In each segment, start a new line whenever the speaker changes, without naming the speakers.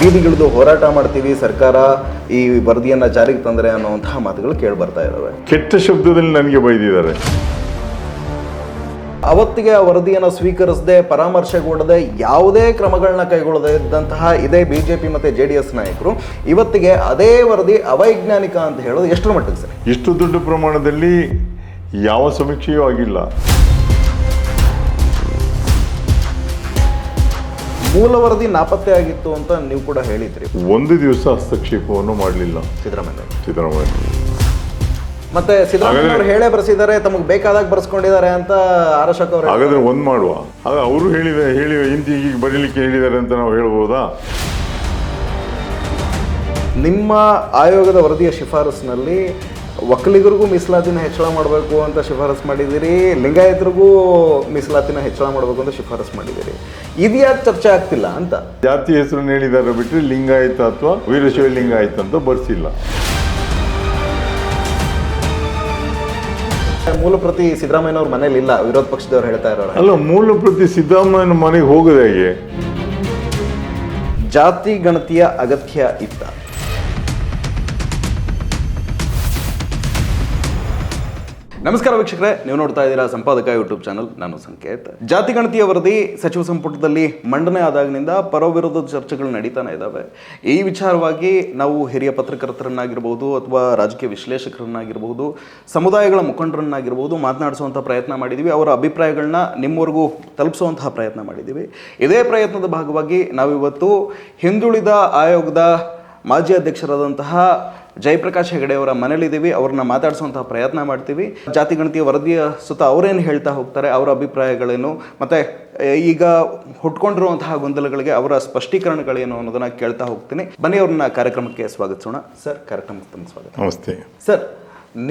ಬೀದಿಗಿಳಿದು ಹೋರಾಟ ಮಾಡ್ತೀವಿ, ಸರ್ಕಾರ ಈ ವರದಿಯನ್ನು ಜಾರಿಗೆ ತಂದರೆ ಅನ್ನುವಂತಹ ಮಾತುಗಳು ಕೇಳಿ ಬರ್ತಾ ಇದ್ದಾವೆ.
ಕೆಟ್ಟ ಶಬ್ದದಲ್ಲಿ ನನಗೆ ಬೈದಿದ್ದಾರೆ.
ಅವತ್ತಿಗೆ ಆ ವರದಿಯನ್ನು ಸ್ವೀಕರಿಸದೆ, ಪರಾಮರ್ಶೆಗೊಳ್ಳದೆ, ಯಾವುದೇ ಕ್ರಮಗಳನ್ನ ಕೈಗೊಳ್ಳದೇ ಇದ್ದಂತಹ ಇದೇ ಬಿಜೆಪಿ ಮತ್ತು JDS ನಾಯಕರು ಇವತ್ತಿಗೆ ಅದೇ ವರದಿ ಅವೈಜ್ಞಾನಿಕ ಅಂತ ಹೇಳೋದು ಎಷ್ಟರ ಮಟ್ಟಿಗೆ ಸರ್?
ಇಷ್ಟು ದೊಡ್ಡ ಪ್ರಮಾಣದಲ್ಲಿ ಯಾವ ಸಮೀಕ್ಷೆಯೂ ಆಗಿಲ್ಲ.
ಮೂಲ ವರದಿ ನಾಪತ್ತೆ ಆಗಿತ್ತು ಅಂತ ನೀವು ಕೂಡ ಹೇಳಿದ್ರಿ.
ಒಂದು ದಿವಸ ಹಸ್ತಕ್ಷೇಪವನ್ನು ಮಾಡಲಿಲ್ಲ ಸಿದ್ದರಾಮಯ್ಯ.
ಮತ್ತೆ ಸಿದ್ದರಾಮಯ್ಯ ಅವರು ಹೇಳೇ ಬರೆಸಿದ್ದಾರೆ, ತಮಗೆ ಬೇಕಾದಾಗ ಬರೆಸ್ಕೊಂಡಿದ್ದಾರೆ ಅಂತ ಆರಶಕ್ ಅವರು.
ಹಾಗಾದ್ರೆ ಒಂದು ಮಾಡುವ, ಅವರು ಹೇಳಿ ಹಿಂದಿಗೆ ಬರೀಲಿಕ್ಕೆ ಹೇಳಿದ್ದಾರೆ ಅಂತ ನಾವು ಹೇಳ್ಬೋದಾ?
ನಿಮ್ಮ ಆಯೋಗದ ವರದಿಯ ಶಿಫಾರಸ್ಸಿನಲ್ಲಿ ಒಕ್ಕಲಿಗರಿಗೂ ಮೀಸಲಾತಿನ ಹೆಚ್ಚಳ ಮಾಡಬೇಕು ಅಂತ ಶಿಫಾರಸ್ ಮಾಡಿದ್ದೀರಿ, ಲಿಂಗಾಯತರಿಗೂ ಮೀಸಲಾತಿನ ಹೆಚ್ಚಳ ಮಾಡಬೇಕು ಅಂತ ಶಿಫಾರಸ್ ಮಾಡಿದ್ದೀರಿ. ಇದ್ಯಾಕೆ ಚರ್ಚೆ ಆಗ್ತಿಲ್ಲ ಅಂತ?
ಜಾತಿ ಹೆಸರನ್ನು ಹೇಳಿದ್ದಾರೆ ಬಿಟ್ಟರೆ ಲಿಂಗಾಯತ ಅಥವಾ ವೀರಶೈವ ಲಿಂಗಾಯತ ಅಂತ ಬರ್ಸಿಲ್ಲ.
ಮೂಲ ಪ್ರತಿ ಸಿದ್ದರಾಮಯ್ಯನವ್ರ ಮನೇಲಿ ಇಲ್ಲ, ವಿರೋಧ ಪಕ್ಷದವ್ರು ಹೇಳ್ತಾ ಇರೋರು.
ಅಲ್ಲ, ಮೂಲ ಪ್ರತಿ ಸಿದ್ದರಾಮಯ್ಯನ ಮನೆಗೆ ಹೋಗೋದು ಹೇಗೆ?
ಜಾತಿ ಗಣತಿಯ ಅಗತ್ಯ ಇತ್ತ? ನಮಸ್ಕಾರ ವೀಕ್ಷಕರೇ, ನೀವು ನೋಡ್ತಾ ಇದ್ದೀರಾ ಸಂಪಾದಕ ಯೂಟ್ಯೂಬ್ ಚಾನಲ್. ನಾನು ಸಂಕೇತ್. ಜಾತಿ ಗಣತಿಯ ವರದಿ ಸಚಿವ ಸಂಪುಟದಲ್ಲಿ ಮಂಡನೆ ಆದಾಗಿನಿಂದ ಪರವಿರೋಧದ ಚರ್ಚೆಗಳು ನಡೀತಾನೆ ಇದ್ದಾವೆ. ಈ ವಿಚಾರವಾಗಿ ನಾವು ಹಿರಿಯ ಪತ್ರಕರ್ತರನ್ನಾಗಿರ್ಬೋದು ಅಥವಾ ರಾಜಕೀಯ ವಿಶ್ಲೇಷಕರನ್ನಾಗಿರ್ಬೋದು, ಸಮುದಾಯಗಳ ಮುಖಂಡರನ್ನಾಗಿರ್ಬೋದು ಮಾತನಾಡಿಸುವಂಥ ಪ್ರಯತ್ನ ಮಾಡಿದ್ದೀವಿ. ಅವರ ಅಭಿಪ್ರಾಯಗಳನ್ನ ನಿಮ್ಮವರೆಗೂ ತಲುಪಿಸುವಂತಹ ಪ್ರಯತ್ನ ಮಾಡಿದ್ದೀವಿ. ಇದೇ ಪ್ರಯತ್ನದ ಭಾಗವಾಗಿ ನಾವಿವತ್ತು ಹಿಂದುಳಿದ ಆಯೋಗದ ಮಾಜಿ ಅಧ್ಯಕ್ಷರಾದಂತಹ ಜಯಪ್ರಕಾಶ್ ಹೆಗಡೆ ಅವರ ಮನೇಲಿದ್ದೀವಿ. ಅವ್ರನ್ನ ಮಾತಾಡಿಸುವಂತಹ ಪ್ರಯತ್ನ ಮಾಡ್ತೀವಿ. ಜಾತಿ ಗಣತಿಯ ವರದಿಯ ಸುತ್ತ ಅವರೇನು ಹೇಳ್ತಾ ಹೋಗ್ತಾರೆ, ಅವರ ಅಭಿಪ್ರಾಯಗಳೇನು, ಮತ್ತು ಈಗ ಹುಟ್ಕೊಂಡಿರುವಂತಹ ಗೊಂದಲಗಳಿಗೆ ಅವರ ಸ್ಪಷ್ಟೀಕರಣಗಳೇನು ಅನ್ನೋದನ್ನು ಕೇಳ್ತಾ ಹೋಗ್ತೀನಿ. ಬನ್ನಿ, ಅವ್ರನ್ನ ಕಾರ್ಯಕ್ರಮಕ್ಕೆ ಸ್ವಾಗತಿಸೋಣ. ಸರ್, ಕಾರ್ಯಕ್ರಮಕ್ಕೆ ತಮ್ಮ ಸ್ವಾಗತ.
ನಮಸ್ತೆ
ಸರ್.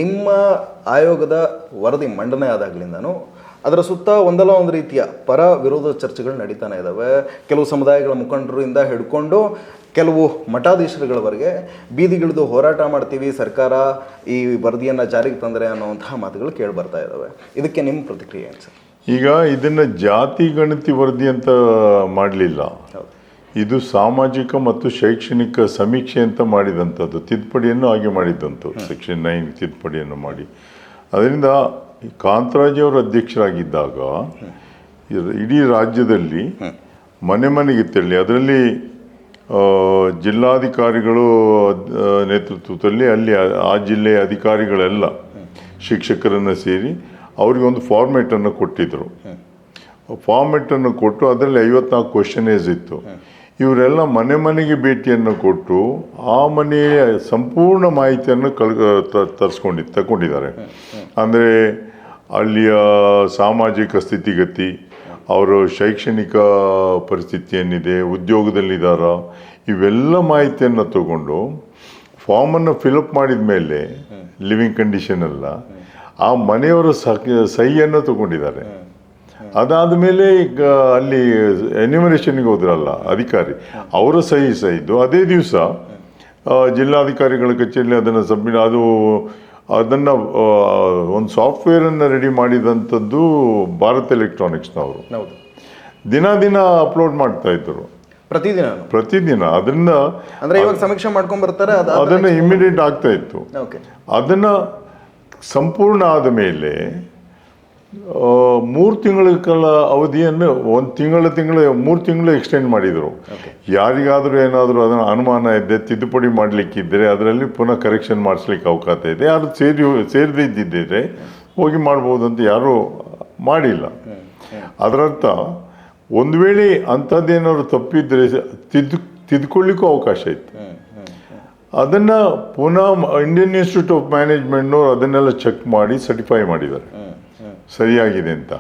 ನಿಮ್ಮ ಆಯೋಗದ ವರದಿ ಮಂಡನೆ ಆದಾಗಲಿಂದನೂ ಅದರ ಸುತ್ತ ಒಂದಲ್ಲ ಒಂದು ರೀತಿಯ ಪರ ವಿರೋಧ ಚರ್ಚೆಗಳು ನಡೀತಾನೆ ಇದ್ದಾವೆ. ಕೆಲವು ಸಮುದಾಯಗಳ ಮುಖಂಡರಿಂದ ಹಿಡ್ಕೊಂಡು ಕೆಲವು ಮಠಾಧೀಶರುಗಳವರೆಗೆ ಬೀದಿಗಿಳಿದು ಹೋರಾಟ ಮಾಡ್ತೀವಿ, ಸರ್ಕಾರ ಈ ವರದಿಯನ್ನು ಜಾರಿಗೆ ತಂದರೆ ಅನ್ನುವಂತಹ ಮಾತುಗಳು ಕೇಳಿ ಬರ್ತಾ ಇದ್ದಾವೆ. ಇದಕ್ಕೆ ನಿಮ್ಮ ಪ್ರತಿಕ್ರಿಯೆ ಏನು ಸರ್?
ಈಗ ಇದನ್ನು ಜಾತಿ ಗಣತಿ ವರದಿ ಅಂತ ಮಾಡಲಿಲ್ಲ, ಇದು ಸಾಮಾಜಿಕ ಮತ್ತು ಶೈಕ್ಷಣಿಕ ಸಮೀಕ್ಷೆ ಅಂತ ಮಾಡಿದಂಥದ್ದು. ತಿದ್ದುಪಡಿಯನ್ನು ಹಾಗೆ ಮಾಡಿದ್ದಂಥದ್ದು, ಸೆಕ್ಷನ್ 9 ತಿದ್ದುಪಡಿಯನ್ನು ಮಾಡಿ. ಅದರಿಂದ ಕಾಂತರಾಜ್ ಅವರು ಅಧ್ಯಕ್ಷರಾಗಿದ್ದಾಗ ಇಡೀ ರಾಜ್ಯದಲ್ಲಿ ಮನೆ ಮನೆಗೆ ತೆರಳಿ, ಅದರಲ್ಲಿ ಜಿಲ್ಲಾಧಿಕಾರಿಗಳು ನೇತೃತ್ವದಲ್ಲಿ ಅಲ್ಲಿ ಆ ಜಿಲ್ಲೆಯ ಅಧಿಕಾರಿಗಳೆಲ್ಲ ಶಿಕ್ಷಕರನ್ನು ಸೇರಿ ಅವರಿಗೆ ಒಂದು ಫಾರ್ಮೇಟನ್ನು ಕೊಟ್ಟಿದ್ದರು. ಫಾರ್ಮೇಟನ್ನು ಕೊಟ್ಟು ಅದರಲ್ಲಿ 54 ಕ್ವೆಶ್ಚನೇಜ್ ಇತ್ತು. ಇವರೆಲ್ಲ ಮನೆ ಮನೆಗೆ ಭೇಟಿಯನ್ನು ಕೊಟ್ಟು ಆ ಮನೆಯ ಸಂಪೂರ್ಣ ಮಾಹಿತಿಯನ್ನು ತಗೊಂಡಿದ್ದಾರೆ. ಅಂದರೆ ಅಲ್ಲಿಯ ಸಾಮಾಜಿಕ ಸ್ಥಿತಿಗತಿ, ಅವರು ಶೈಕ್ಷಣಿಕ ಪರಿಸ್ಥಿತಿ ಏನಿದೆ, ಉದ್ಯೋಗದಲ್ಲಿದ್ದಾರ, ಇವೆಲ್ಲ ಮಾಹಿತಿಯನ್ನು ತಗೊಂಡು ಫಾರ್ಮನ್ನು ಫಿಲಪ್ ಮಾಡಿದ ಮೇಲೆ ಲಿವಿಂಗ್ ಕಂಡೀಷನ್ ಎಲ್ಲ ಆ ಮನೆಯವರ ಸಹಿಯನ್ನು ತಗೊಂಡಿದ್ದಾರೆ. ಅದಾದ ಮೇಲೆ ಈಗ ಅಲ್ಲಿ ಎನ್ಯುಮರೇಷನ್ಗೆ ಹೋದ್ರಲ್ಲ ಅಧಿಕಾರಿ, ಅವರ ಸಹಿದ್ದು ಅದೇ ದಿವಸ ಜಿಲ್ಲಾಧಿಕಾರಿಗಳ ಕಚೇರಿಯಲ್ಲಿ ಅದನ್ನು ಅದನ್ನು ಒಂದು ಸಾಫ್ಟ್ವೇರನ್ನು ರೆಡಿ ಮಾಡಿದಂಥದ್ದು ಭಾರತ್ ಎಲೆಕ್ಟ್ರಾನಿಕ್ಸ್ನವರು. ದಿನ ಅಪ್ಲೋಡ್ ಮಾಡ್ತಾ ಇದ್ದರು, ಪ್ರತಿದಿನ. ಅದನ್ನ
ಅಂದ್ರೆ ಇವಾಗ ಸಮೀಕ್ಷೆ ಮಾಡ್ಕೊಂಡ್ ಬರ್ತಾರೆ,
ಅದನ್ನು ಇಮಿಡಿಯೇಟ್ ಆಗ್ತಾ ಇತ್ತು. ಅದನ್ನು ಸಂಪೂರ್ಣ ಆದ ಮೇಲೆ 3 ತಿಂಗಳ ಕಾಲ ಅವಧಿಯನ್ನು 1 3 ತಿಂಗಳು ಎಕ್ಸ್ಟೆಂಡ್ ಮಾಡಿದರು. ಯಾರಿಗಾದರೂ ಏನಾದರೂ ಅದನ್ನು ಅನುಮಾನ ಇದೆ, ತಿದ್ದುಪಡಿ ಮಾಡಲಿಕ್ಕಿದ್ದರೆ ಅದರಲ್ಲಿ ಪುನಃ ಕರೆಕ್ಷನ್ ಮಾಡಿಸ್ಲಿಕ್ಕೆ ಅವಕಾಶ ಇದೆ. ಯಾರು ಸೇರದೇ ಇದ್ದಿದ್ದರೆ ಹೋಗಿ ಮಾಡ್ಬೋದು ಅಂತ ಯಾರೂ ಮಾಡಿಲ್ಲ. ಅದರರ್ಥ ಒಂದು ವೇಳೆ ಅಂಥದ್ದೇನಾದ್ರು ತಪ್ಪಿದ್ರೆ ತಿದ್ದುಕೊಳ್ಳಿಕ್ಕೂ ಅವಕಾಶ ಇತ್ತು. ಅದನ್ನು ಪುನಃ ಇಂಡಿಯನ್ ಇನ್ಸ್ಟಿಟ್ಯೂಟ್ ಆಫ್ ಮ್ಯಾನೇಜ್ಮೆಂಟ್ನವರು ಅದನ್ನೆಲ್ಲ ಚೆಕ್ ಮಾಡಿ ಸರ್ಟಿಫೈ ಮಾಡಿದ್ದಾರೆ ಸರಿಯಾಗಿದೆ ಅಂತ.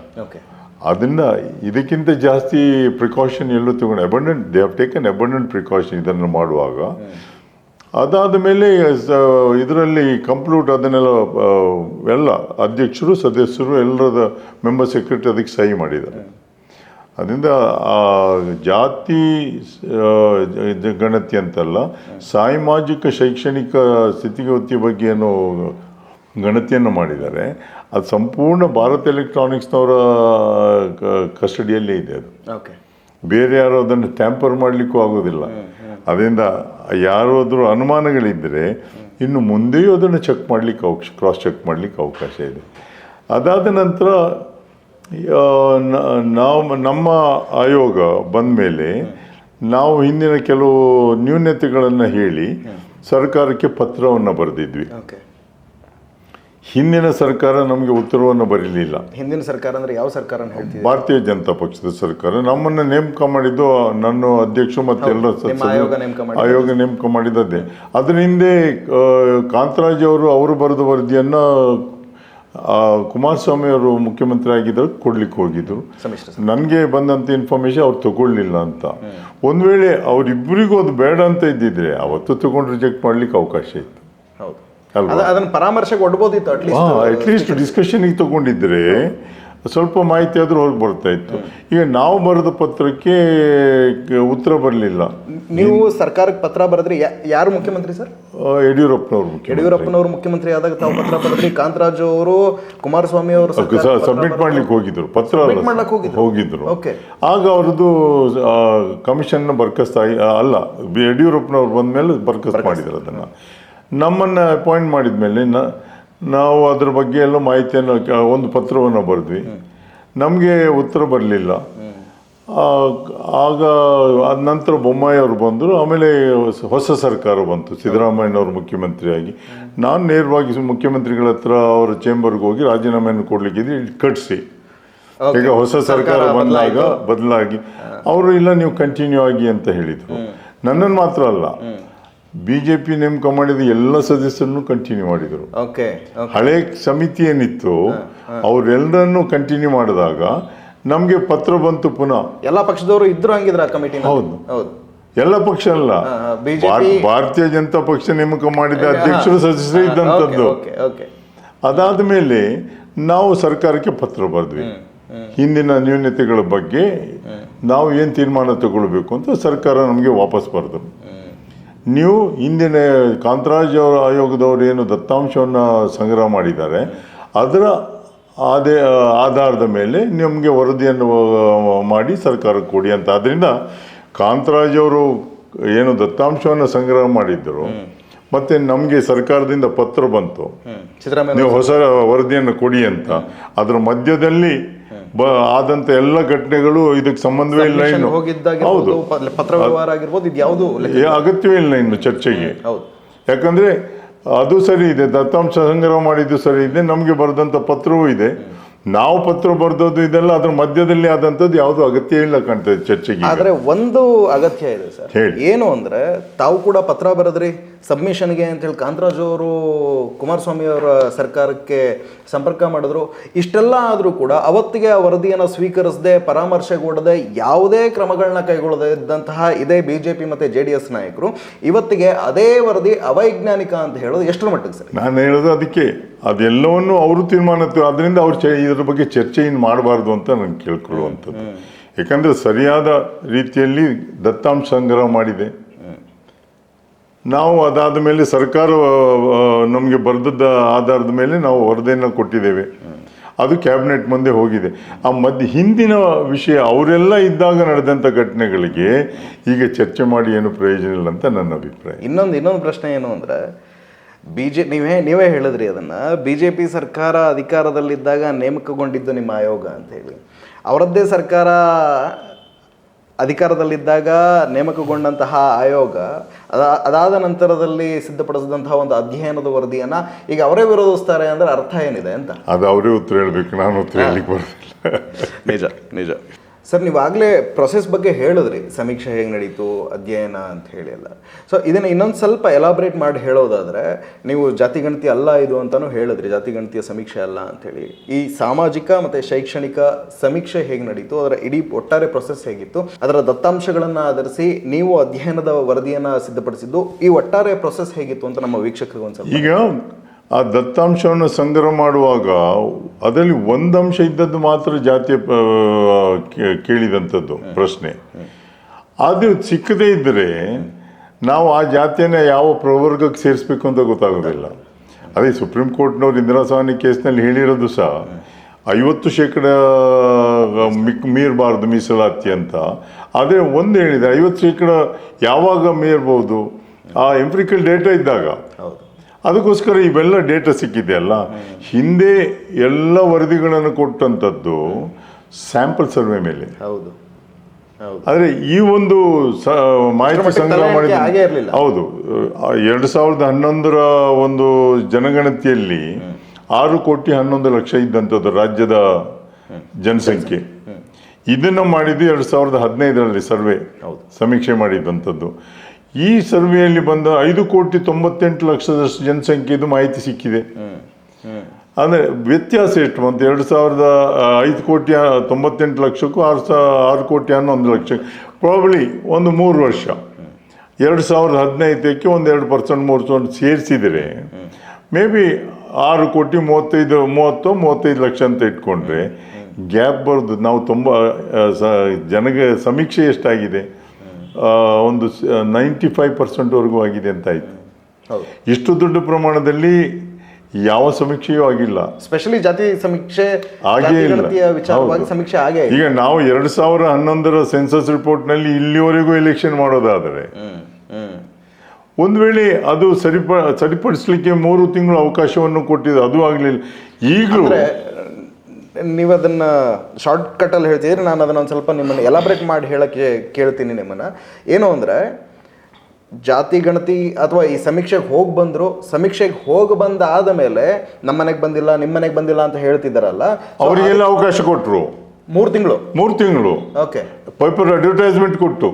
ಅದನ್ನು ಇದಕ್ಕಿಂತ ಜಾಸ್ತಿ ಪ್ರಿಕಾಷನ್ ಎಲ್ಲೂ ತಗೊಂಡು they have taken abundant precaution ಇದನ್ನು ಮಾಡುವಾಗ. ಅದಾದ ಮೇಲೆ ಇದರಲ್ಲಿ ಕಂಪ್ಲೀಟ್ ಅದನ್ನೆಲ್ಲ ಎಲ್ಲ ಅಧ್ಯಕ್ಷರು, ಸದಸ್ಯರು, ಎಲ್ಲರದ ಮೆಂಬರ್ ಸೆಕ್ರೆಟರಿ ಅದಕ್ಕೆ ಸಹಿ ಮಾಡಿದ್ದಾರೆ. ಅದರಿಂದ ಜಾತಿ ಗಣತಿ ಅಂತಲ್ಲ, ಸಾಮಾಜಿಕ ಶೈಕ್ಷಣಿಕ ಸ್ಥಿತಿಗತಿ ಬಗ್ಗೆ ಏನೋ ಗಣತಿಯನ್ನು ಮಾಡಿದ್ದಾರೆ. ಅದು ಸಂಪೂರ್ಣ ಭಾರತ್ ಎಲೆಕ್ಟ್ರಾನಿಕ್ಸ್ನವರ ಕಸ್ಟಡಿಯಲ್ಲೇ ಇದೆ. ಅದು ಬೇರೆ ಯಾರು ಅದನ್ನು ಟ್ಯಾಂಪರ್ ಮಾಡಲಿಕ್ಕೂ ಆಗೋದಿಲ್ಲ. ಅದರಿಂದ ಯಾರಾದರೂ ಅನುಮಾನಗಳಿದ್ದರೆ ಇನ್ನು ಮುಂದೆಯೂ ಅದನ್ನು ಚೆಕ್ ಮಾಡಲಿಕ್ಕೆ ಕ್ರಾಸ್ ಚೆಕ್ ಮಾಡಲಿಕ್ಕೆ ಅವಕಾಶ ಇದೆ. ಅದಾದ ನಂತರ ನಮ್ಮ ಆಯೋಗ ಬಂದ ಮೇಲೆ ನಾವು ಹಿಂದಿನ ಕೆಲವು ನ್ಯೂನತೆಗಳನ್ನು ಹೇಳಿ ಸರ್ಕಾರಕ್ಕೆ ಪತ್ರವನ್ನು ಬರೆದಿದ್ವಿ. ಹಿಂದಿನ ಸರ್ಕಾರ ನಮಗೆ ಉತ್ತರವನ್ನು ಬರಲಿಲ್ಲ.
ಹಿಂದಿನ ಸರ್ಕಾರ ಅಂದ್ರೆ ಯಾವ ಸರ್ಕಾರ ಹೇಳ್ತೀವಿ?
ಭಾರತೀಯ ಜನತಾ ಪಕ್ಷದ ಸರ್ಕಾರ ನಮ್ಮನ್ನು ನೇಮಕ ಮಾಡಿದ್ದು ನನ್ನ ಅಧ್ಯಕ್ಷ ಮತ್ತು ಎಲ್ಲ ಆಯೋಗ ನೇಮಕ ಮಾಡಿದ್ದದ್ದೇ. ಅದರ ಹಿಂದೆ ಕಾಂತರಾಜ್ ಅವರು ಬರೆದ ವರದಿಯನ್ನು ಕುಮಾರಸ್ವಾಮಿ ಅವರು ಮುಖ್ಯಮಂತ್ರಿ ಆಗಿದ್ದಾಗ ಕೊಡ್ಲಿಕ್ಕೆ ಹೋಗಿದ್ರು. ನನಗೆ ಬಂದಂಥ ಇನ್ಫಾರ್ಮೇಶನ್ ಅವ್ರು ತಗೊಳ್ಳಿಲ್ಲ ಅಂತ. ಒಂದು ವೇಳೆ ಅವರಿಬ್ಬರಿಗೂ ಅದು ಬೇಡ ಅಂತ ಇದ್ದಿದ್ರೆ ಅವತ್ತು ತಗೊಂಡು ರಿಜೆಕ್ಟ್ ಮಾಡ್ಲಿಕ್ಕೆ ಅವಕಾಶ ಇತ್ತು.
ಅದನ್ನ ಪರಾಮರ್ಶೆಗೆ ಕೊಡ್ಬೋದಿತ್ತು.
ಅಟ್ಲೀಸ್ಟ್ ಡಿಸ್ಕಷನ್ಗೆ ತಗೊಂಡಿದ್ರೆ ಸ್ವಲ್ಪ ಮಾಹಿತಿ ಆದ್ರೂ ಹೊರಗೆ ಬರ್ತಾ ಇತ್ತು. ಈಗ ನಾವು ಬರೆದ ಪತ್ರಕ್ಕೆ ಉತ್ತರ ಬರಲಿಲ್ಲ.
ನೀವು ಸರ್ಕಾರಕ್ಕೆ ಪತ್ರ ಬರೆದ್ರಿ, ಯಾರು ಮುಖ್ಯಮಂತ್ರಿ ಸರ್? ಯಡಿಯೂರಪ್ಪನವರು ಮುಖ್ಯಮಂತ್ರಿ ಆದಾಗ ತಾವು ಪತ್ರ ಬರೆದ್ರಿ. ಕಾಂತರಾಜು ಅವರು ಕುಮಾರಸ್ವಾಮಿ ಅವರು
ಸಬ್ಮಿಟ್ ಮಾಡ್ಲಿಕ್ಕೆ ಹೋಗಿದ್ರು, ಪತ್ರ ಹೋಗಿದ್ರು. ಆಗ ಅವ್ರದ್ದು ಕಮಿಷನ್ ಬರ್ಕಸ್ತಾ ಅಲ್ಲ, ಯಡಿಯೂರಪ್ಪನವ್ರು ಬಂದ ಮೇಲೆ ಬರ್ಕಸ್ ಮಾಡಿದ್ರು. ಅದನ್ನ ನಮ್ಮನ್ನು ಅಪಾಯಿಂಟ್ ಮಾಡಿದ ಮೇಲೆ ನಾವು ಅದ್ರ ಬಗ್ಗೆ ಎಲ್ಲ ಮಾಹಿತಿಯನ್ನು ಒಂದು ಪತ್ರವನ್ನು ಬರೆದ್ವಿ. ನಮಗೆ ಉತ್ತರ ಬರಲಿಲ್ಲ. ಆಗ ಅದ ನಂತರ ಬೊಮ್ಮಾಯಿ ಅವರು ಬಂದರು. ಆಮೇಲೆ ಹೊಸ ಸರ್ಕಾರ ಬಂತು, ಸಿದ್ದರಾಮಯ್ಯನವರು ಮುಖ್ಯಮಂತ್ರಿಯಾಗಿ. ನಾನು ನೇರವಾಗಿ ಮುಖ್ಯಮಂತ್ರಿಗಳ ಹತ್ರ ಅವರ ಚೇಂಬರ್ಗೆ ಹೋಗಿ ರಾಜೀನಾಮೆಯನ್ನು ಕೊಡಲಿಕ್ಕಿದ್ದು ಕಳಿಸಿ. ಈಗ ಹೊಸ ಸರ್ಕಾರ ಬಂದಾಗ ಬದಲಾಗಿ ಅವರು ಇಲ್ಲ ನೀವು ಕಂಟಿನ್ಯೂ ಆಗಿ ಅಂತ ಹೇಳಿದರು. ನನ್ನನ್ನು ಮಾತ್ರ ಅಲ್ಲ, BJP ನೇಮಕ ಮಾಡಿದ ಎಲ್ಲ ಸದಸ್ಯರನ್ನು ಕಂಟಿನ್ಯೂ ಮಾಡಿದರು. ಹಳೆ ಸಮಿತಿ ಏನಿತ್ತು ಅವರೆಲ್ಲರನ್ನು ಕಂಟಿನ್ಯೂ ಮಾಡಿದಾಗ ನಮಗೆ ಪತ್ರ ಬಂತು ಪುನಃ.
ಎಲ್ಲ ಪಕ್ಷದವರು ಇದ್ರು ಹಂಗಿದ್ರ ಕಮಿಟಿ?
ಹೌದು, ಎಲ್ಲ ಪಕ್ಷ ಅಲ್ಲ, ಭಾರತೀಯ ಜನತಾ ಪಕ್ಷ ನೇಮಕ ಮಾಡಿದ ಅಧ್ಯಕ್ಷರು ಸದಸ್ಯರು ಇದ್ದಂಥದ್ದು. ಅದಾದ ಮೇಲೆ ನಾವು ಸರ್ಕಾರಕ್ಕೆ ಪತ್ರ ಬರೆದ್ವಿ. ಹಿಂದಿನ ನ್ಯೂನತೆಗಳ ಬಗ್ಗೆ ನಾವು ಏನು ತೀರ್ಮಾನ ತಗೊಳ್ಬೇಕು ಅಂತ ಸರ್ಕಾರ ನಮಗೆ ವಾಪಸ್ ಬರೆದರು. ನೀವು ಹಿಂದಿನ ಕಾಂತರಾಜ್ ಅವರ ಆಯೋಗದವರು ಏನು ದತ್ತಾಂಶವನ್ನು ಸಂಗ್ರಹ ಮಾಡಿದ್ದಾರೆ ಅದರ ಆಧಾರದ ಮೇಲೆ ನಿಮಗೆ ವರದಿಯನ್ನು ಮಾಡಿ ಸರ್ಕಾರಕ್ಕೆ ಕೊಡಿ ಅಂತ. ಆದ್ದರಿಂದ ಕಾಂತರಾಜ್ ಅವರು ಏನು ದತ್ತಾಂಶವನ್ನು ಸಂಗ್ರಹ ಮಾಡಿದ್ದರು ಮತ್ತೆ ನಮಗೆ ಸರ್ಕಾರದಿಂದ ಪತ್ರ ಬಂತು, ನೀವು ಹೊಸ ವರದಿಯನ್ನು ಕೊಡಿ ಅಂತ. ಅದರ ಮಧ್ಯದಲ್ಲಿ ಆದಂತ ಎಲ್ಲ ಘಟನೆಗಳು ಇದಕ್ಕೆ ಸಂಬಂಧವೇ ಇಲ್ಲ, ಇನ್ನು ಹೌದು ಅಗತ್ಯವೇ ಇಲ್ಲ ಇನ್ನು ಚರ್ಚೆಗೆ. ಯಾಕಂದ್ರೆ ಅದು ಸರಿ ಇದೆ, ದತ್ತಾಂಶ ಸಂಗ್ರಹ ಮಾಡಿದ್ದು ಸರಿ ಇದೆ, ನಮಗೆ ಬರೆದಂತ ಪತ್ರವೂ ಇದೆ, ನಾವು ಪತ್ರ ಬರ್ದೋದು ಇದೆಲ್ಲ ಅದ್ರ ಮಧ್ಯದಲ್ಲಿ ಆದಂಥದ್ದು ಯಾವುದು ಅಗತ್ಯ ಇಲ್ಲ ಕಾಣ್ತದೆ ಚರ್ಚೆಗೆ.
ಆದ್ರೆ ಒಂದು ಅಗತ್ಯ ಇದೆ ಸರ್, ಏನು ಅಂದ್ರೆ ತಾವು ಕೂಡ ಪತ್ರ ಬರೆದ್ರಿ ಸಬ್ಮಿಷನ್ಗೆ ಅಂತೇಳಿ ಕಾಂತರಾಜು ಅವರು ಕುಮಾರಸ್ವಾಮಿ ಅವರ ಸರ್ಕಾರಕ್ಕೆ ಸಂಪರ್ಕ ಮಾಡಿದ್ರು. ಇಷ್ಟೆಲ್ಲ ಆದರೂ ಕೂಡ ಅವತ್ತಿಗೆ ಆ ವರದಿಯನ್ನು ಸ್ವೀಕರಿಸದೆ ಪರಾಮರ್ಶೆಗೊಡದೆ ಯಾವುದೇ ಕ್ರಮಗಳನ್ನ ಕೈಗೊಳ್ಳದೆ ಇದ್ದಂತಹ ಇದೇ BJP ಮತ್ತು JDS ನಾಯಕರು ಇವತ್ತಿಗೆ ಅದೇ ವರದಿ ಅವೈಜ್ಞಾನಿಕ ಅಂತ ಹೇಳೋದು ಎಷ್ಟರ ಮಟ್ಟಿಗೆ ಸರ್?
ನಾನು ಹೇಳೋದು ಅದಕ್ಕೆ ಅದೆಲ್ಲವನ್ನು ಅವರು ತೀರ್ಮಾನ, ಅದರಿಂದ ಅವ್ರು ಇದ್ರ ಬಗ್ಗೆ ಚರ್ಚೆ ಇನ್ನು ಮಾಡಬಾರ್ದು ಅಂತ ನಾನು ಕೇಳ್ಕೊಳ್ಳುವಂಥದ್ದು. ಯಾಕಂದರೆ ಸರಿಯಾದ ರೀತಿಯಲ್ಲಿ ದತ್ತಾಂಶ ಸಂಗ್ರಹ ಮಾಡಿದೆ. ನಾವು ಅದಾದ ಮೇಲೆ ಸರ್ಕಾರ ನಮಗೆ ಬರೆದದ್ದ ಆಧಾರದ ಮೇಲೆ ನಾವು ವರದಿಯನ್ನು ಕೊಟ್ಟಿದ್ದೇವೆ. ಅದು ಕ್ಯಾಬಿನೆಟ್ ಮುಂದೆ ಹೋಗಿದೆ. ಆ ಹಿಂದಿನ ವಿಷಯ ಅವರೆಲ್ಲ ಇದ್ದಾಗ ನಡೆದಂಥ ಘಟನೆಗಳಿಗೆ ಈಗ ಚರ್ಚೆ ಮಾಡಿ ಏನು ಪ್ರಯೋಜನ ಇಲ್ಲ ಅಂತ ನನ್ನ ಅಭಿಪ್ರಾಯ.
ಇನ್ನೊಂದು ಪ್ರಶ್ನೆ ಏನು ಅಂದರೆ, ನೀವೇ ಹೇಳಿದ್ರಿ ಅದನ್ನು, BJP ಸರ್ಕಾರ ಅಧಿಕಾರದಲ್ಲಿದ್ದಾಗ ನೇಮಕಗೊಂಡಿದ್ದು ನಿಮ್ಮ ಆಯೋಗ ಅಂತ ಹೇಳಿ. ಅವರದ್ದೇ ಸರ್ಕಾರ ಅಧಿಕಾರದಲ್ಲಿದ್ದಾಗ ನೇಮಕಗೊಂಡಂತಹ ಆಯೋಗ ಅದಾದ ನಂತರದಲ್ಲಿ ಸಿದ್ಧಪಡಿಸಿದಂತಹ ಒಂದು ಅಧ್ಯಯನದ ವರದಿಯನ್ನು ಈಗ ಅವರೇ ವಿರೋಧಿಸ್ತಾರೆ ಅಂದರೆ ಅರ್ಥ ಏನಿದೆ ಅಂತ?
ಅದು ಅವರೇ ಉತ್ತರ ಹೇಳಬೇಕು, ನಾನು ಉತ್ತರ ಹೇಳಲಿಕ್ಕೆ ಬರೋದಿಲ್ಲ.
ನಿಜ ಸರ್, ನೀವಾಗಲೇ ಪ್ರೊಸೆಸ್ ಬಗ್ಗೆ ಹೇಳಿದ್ರಿ, ಸಮೀಕ್ಷೆ ಹೇಗೆ ನಡೀತು, ಅಧ್ಯಯನ ಅಂತ ಹೇಳಿ ಎಲ್ಲ. ಸೊ ಇದನ್ನು ಇನ್ನೊಂದು ಸ್ವಲ್ಪ ಎಲಾಬ್ರೇಟ್ ಮಾಡಿ ಹೇಳೋದಾದರೆ, ನೀವು ಜಾತಿಗಣತಿ ಅಲ್ಲ ಇದು ಅಂತಲೂ ಹೇಳಿದ್ರಿ, ಜಾತಿಗಣತಿಯ ಸಮೀಕ್ಷೆ ಅಲ್ಲ ಅಂಥೇಳಿ. ಈ ಸಾಮಾಜಿಕ ಮತ್ತು ಶೈಕ್ಷಣಿಕ ಸಮೀಕ್ಷೆ ಹೇಗೆ ನಡೀತು, ಅದರ ಇಡೀ ಒಟ್ಟಾರೆ ಪ್ರೊಸೆಸ್ ಹೇಗಿತ್ತು, ಅದರ ದತ್ತಾಂಶಗಳನ್ನು ಆಧರಿಸಿ ನೀವು ಅಧ್ಯಯನದ ವರದಿಯನ್ನು ಸಿದ್ಧಪಡಿಸಿದ್ದು, ಈ ಒಟ್ಟಾರೆ ಪ್ರೊಸೆಸ್ ಹೇಗಿತ್ತು ಅಂತ ನಮ್ಮ ವೀಕ್ಷಕರಿಗೆ ಒಂದು ಸ್ವಲ್ಪ.
ಈಗ ಆ ದತ್ತಾಂಶವನ್ನು ಸಂಗ್ರಹ ಮಾಡುವಾಗ ಅದರಲ್ಲಿ ಒಂದು ಅಂಶ ಇದ್ದದ್ದು ಮಾತ್ರ ಜಾತಿಯ ಕೇಳಿದಂಥದ್ದು ಪ್ರಶ್ನೆ. ಅದು ಸಿಕ್ಕದೇ ಇದ್ದರೆ ನಾವು ಆ ಜಾತಿಯನ್ನು ಯಾವ ಪ್ರವರ್ಗಕ್ಕೆ ಸೇರಿಸ್ಬೇಕು ಅಂತ ಗೊತ್ತಾಗೋದಿಲ್ಲ. ಅದೇ ಸುಪ್ರೀಂ ಕೋರ್ಟ್ನವ್ರು ಇಂದಿರಾ ಸಾಹ್ನಿ ಕೇಸ್ನಲ್ಲಿ ಹೇಳಿರೋದು ಸಹ 50% ಮೀರಬಾರ್ದು ಮೀಸಲಾತಿ ಅಂತ. ಆದರೆ ಒಂದು ಹೇಳಿದೆ 50% ಯಾವಾಗ ಮೀರ್ಬೋದು ಆ ಎಂಪ್ರಿಕಲ್ ಡೇಟಾ ಇದ್ದಾಗ.
ಹೌದು.
ಅದಕ್ಕೋಸ್ಕರ ಇವೆಲ್ಲ ಡೇಟಾ ಸಿಕ್ಕಿದೆ ಅಲ್ಲ. ಹಿಂದೆ ಎಲ್ಲ ವರದಿಗಳನ್ನು ಕೊಟ್ಟಂಥದ್ದು ಸ್ಯಾಂಪಲ್ ಸರ್ವೆ ಮೇಲೆ.
ಹೌದು ಹೌದು.
ಆದರೆ ಈ ಒಂದು ಮಾಹಿತಿ ಸಂಗ್ರಹ ಮಾಡಿದ
ಹಾಗೇ ಇರಲಿಲ್ಲ.
ಹೌದು, 2011ರ ಒಂದು ಜನಗಣತಿಯಲ್ಲಿ 6,11,00,000 ಇದ್ದಂಥದ್ದು ರಾಜ್ಯದ ಜನಸಂಖ್ಯೆ. ಇದನ್ನು ಮಾಡಿದ್ದು 2015ರಲ್ಲಿ ಸರ್ವೆ ಸಮೀಕ್ಷೆ ಮಾಡಿದ್ದಂಥದ್ದು. ಈ ಸರ್ವೆಯಲ್ಲಿ ಬಂದ 5,98,00,000 ಜನಸಂಖ್ಯೆದು ಮಾಹಿತಿ ಸಿಕ್ಕಿದೆ. ಅಂದರೆ ವ್ಯತ್ಯಾಸ ಎಷ್ಟು ಅಂತ 5,98,00,000ಕ್ಕೂ 6,11,00,000 ಪ್ರಾಬಬ್ಲಿ ಒಂದು 3 ವರ್ಷ. 2015ಕ್ಕೆ ಒಂದು 2% 3% ಸೇರಿಸಿದರೆ ಮೇ ಬಿ 6,35 ಲಕ್ಷ ಅಂತ ಇಟ್ಕೊಂಡ್ರೆ ಗ್ಯಾಪ್ ಬರೋದು. ನಾವು ಜನಗೆ ಸಮೀಕ್ಷೆ ಎಷ್ಟಾಗಿದೆ, ಒಂದು 95%ವರೆಗೂ ಆಗಿದೆ ಅಂತ ಆಯ್ತು. ಇಷ್ಟು ದೊಡ್ಡ ಪ್ರಮಾಣದಲ್ಲಿ ಯಾವ ಸಮೀಕ್ಷೆಯೂ ಆಗಿಲ್ಲ.
ಸ್ಪೆಷಲಿ ಜಾತಿ ಸಮೀಕ್ಷೆ
ಆಗೇ ಇಲ್ಲ.
ವಿಚಾರವಾಗಿ ಸಮೀಕ್ಷೆ ಆಗೇ
ಈಗ ನಾವು 2011ರ ಸೆನ್ಸಸ್ ರಿಪೋರ್ಟ್ನಲ್ಲಿ ಇಲ್ಲಿವರೆಗೂ ಎಲೆಕ್ಷನ್ ಮಾಡೋದಾದರೆ ಒಂದು ವೇಳೆ ಅದು ಸರಿಪಡಿಸಲಿಕ್ಕೆ 3 ತಿಂಗಳು ಅವಕಾಶವನ್ನು ಕೊಟ್ಟಿದ್ದು, ಅದು ಆಗಲಿಲ್ಲ. ಈಗಲೂ
ನೀವು ಅದನ್ನ ಶಾರ್ಟ್ ಕಟ್ಟಲ್ಲಿ ಹೇಳ್ತಿದ್ರೆ ನಾನು ಅದನ್ನ ಒಂದು ಸ್ವಲ್ಪ ನಿಮ್ಮನ್ನು ಎಲಾಬ್ರೇಟ್ ಮಾಡಿ ಹೇಳಕ್ಕೆ ಕೇಳ್ತೀನಿ ನಿಮ್ಮನ್ನ. ಏನು ಅಂದರೆ, ಜಾತಿ ಗಣತಿ ಅಥವಾ ಈ ಸಮೀಕ್ಷೆಗೆ ಹೋಗಿ ಬಂದಾದ ಮೇಲೆ ನಮ್ಮ ಮನೆಗೆ ಬಂದಿಲ್ಲ, ನಿಮ್ಮ ಮನೆಗೆ ಬಂದಿಲ್ಲ ಅಂತ ಹೇಳ್ತಿದ್ದಾರಲ್ಲ,
ಅವರಿಗೆಲ್ಲ ಅವಕಾಶ ಕೊಟ್ಟರು.
3 ತಿಂಗಳು
ಓಕೆ. ಪೇಪರ್ ಅಡ್ವರ್ಟೈಸ್ಮೆಂಟ್ ಕೊಟ್ಟು,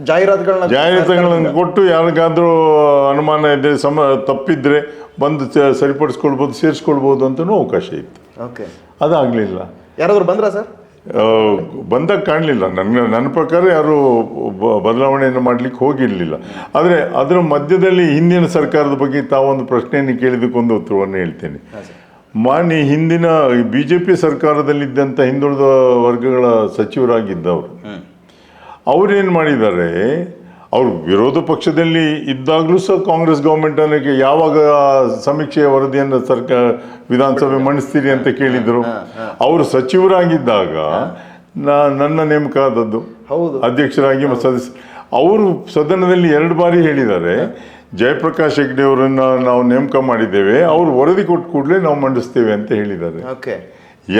ಜಾಹೀರಾತುಗಳನ್ನ ಕೊಟ್ಟು, ಯಾರಿಗಾದ್ರೂ ಅನುಮಾನ ಇದೆ, ತಪ್ಪಿದ್ರೆ ಬಂದು ಸರಿಪಡಿಸ್ಕೊಳ್ಬೋದು, ಸೇರಿಸ್ಕೊಳ್ಬೋದು ಅಂತಲೂ ಅವಕಾಶ ಇತ್ತು.
ಓಕೆ.
ಅದಾಗಲಿಲ್ಲ.
ಯಾರಾದರೂ ಬಂದ್ರಾ ಸರ್?
ಬಂದಾಗ ಕಾಣಲಿಲ್ಲ. ನನ್ನ ಪ್ರಕಾರ ಯಾರು ಬದಲಾವಣೆಯನ್ನು ಮಾಡಲಿಕ್ಕೆ ಹೋಗಿರಲಿಲ್ಲ. ಆದರೆ ಅದರ ಮಧ್ಯದಲ್ಲಿ ಹಿಂದಿನ ಸರ್ಕಾರದ ಬಗ್ಗೆ ತಾವೊಂದು ಪ್ರಶ್ನೆಯನ್ನು ಕೇಳಿದಕ್ಕೊಂದು ಉತ್ತರವನ್ನು ಹೇಳ್ತೇನೆ. ಮಾನ್ಯ ಹಿಂದಿನ BJP ಸರ್ಕಾರದಲ್ಲಿದ್ದಂಥ ಹಿಂದುಳಿದ ವರ್ಗಗಳ ಸಚಿವರಾಗಿದ್ದವರು ಅವರೇನು ಮಾಡಿದ್ದಾರೆ, ಅವರು ವಿರೋಧ ಪಕ್ಷದಲ್ಲಿ ಇದ್ದಾಗಲೂ ಸಹ ಕಾಂಗ್ರೆಸ್ ಗೌರ್ಮೆಂಟ್ ಅನ್ನೋಕ್ಕೆ ಯಾವಾಗ ಸಮೀಕ್ಷೆಯ ವರದಿಯನ್ನು ವಿಧಾನಸಭೆ ಮಂಡಿಸ್ತೀರಿ ಅಂತ ಕೇಳಿದರು. ಅವರು ಸಚಿವರಾಗಿದ್ದಾಗ ನನ್ನ ನೇಮಕ ಆದದ್ದು, ಅಧ್ಯಕ್ಷರಾಗಿ ಸದಸ್ಯ. ಅವರು ಸದನದಲ್ಲಿ 2 ಬಾರಿ ಹೇಳಿದ್ದಾರೆ, ಜಯಪ್ರಕಾಶ್ ಹೆಗ್ಡೆ ಅವರನ್ನು ನಾವು ನೇಮಕ ಮಾಡಿದ್ದೇವೆ, ಅವರು ವರದಿ ಕೊಟ್ಟ ಕೂಡಲೇ ನಾವು ಮಂಡಿಸ್ತೇವೆ ಅಂತ ಹೇಳಿದ್ದಾರೆ.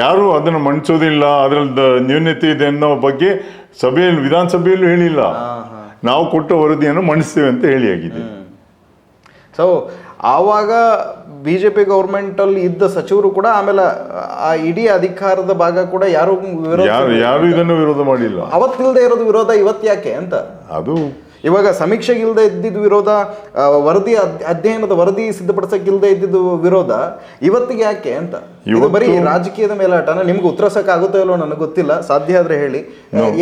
ಯಾರು ಅದನ್ನು ಮಂಡಿಸೋದಿಲ್ಲ, ಅದರಲ್ಲಿ ನ್ಯೂನತೆ ಇದೆ ಅನ್ನೋ ಬಗ್ಗೆ ವಿಧಾನಸಭೆಯಲ್ಲೂ ಹೇಳಿಲ್ಲ. ನಾವು ಕೊಟ್ಟ ವರದಿಯನ್ನು ಮಂಡಿಸ್ತೇವೆ ಅಂತ ಹೇಳಿ ಆಗಿದೆ.
ಸೊ ಆವಾಗ BJP ಗೌರ್ಮೆಂಟಲ್ಲಿ ಇದ್ದ ಸಚಿವರು ಕೂಡ, ಆಮೇಲೆ ಆ ಇಡೀ ಅಧಿಕಾರದ ಭಾಗ ಕೂಡ ಯಾರು
ಇದನ್ನು ವಿರೋಧ ಮಾಡಿಲ್ಲ.
ಅವತ್ತಿಲ್ಲದೆ ಇರೋದು ವಿರೋಧ ಇವತ್ತು ಯಾಕೆ ಅಂತ.
ಅದು
ಇವಾಗ ಸಮೀಕ್ಷೆಗೆ ಇಲ್ಲದೆ ಇದ್ದಿದ್ದು ವಿರೋಧ, ಅಧ್ಯಯನದ ವರದಿ ಸಿದ್ಧಪಡಿಸಕ್ಕಿಲ್ಲದೆ ಇದ್ದಿದ್ದು ವಿರೋಧ ಇವತ್ತಿಗೆ ಯಾಕೆ ಅಂತ. ಇದು ಬರೀ ರಾಜಕೀಯದ ಮೇಲಾಟನ? ನಿಮ್ಗೆ ಉತ್ತರಿಸಕ್ಕೆ ಆಗುತ್ತೋ ಇಲ್ಲೋ ನನಗೆ ಗೊತ್ತಿಲ್ಲ, ಸಾಧ್ಯ ಆದ್ರೆ ಹೇಳಿ.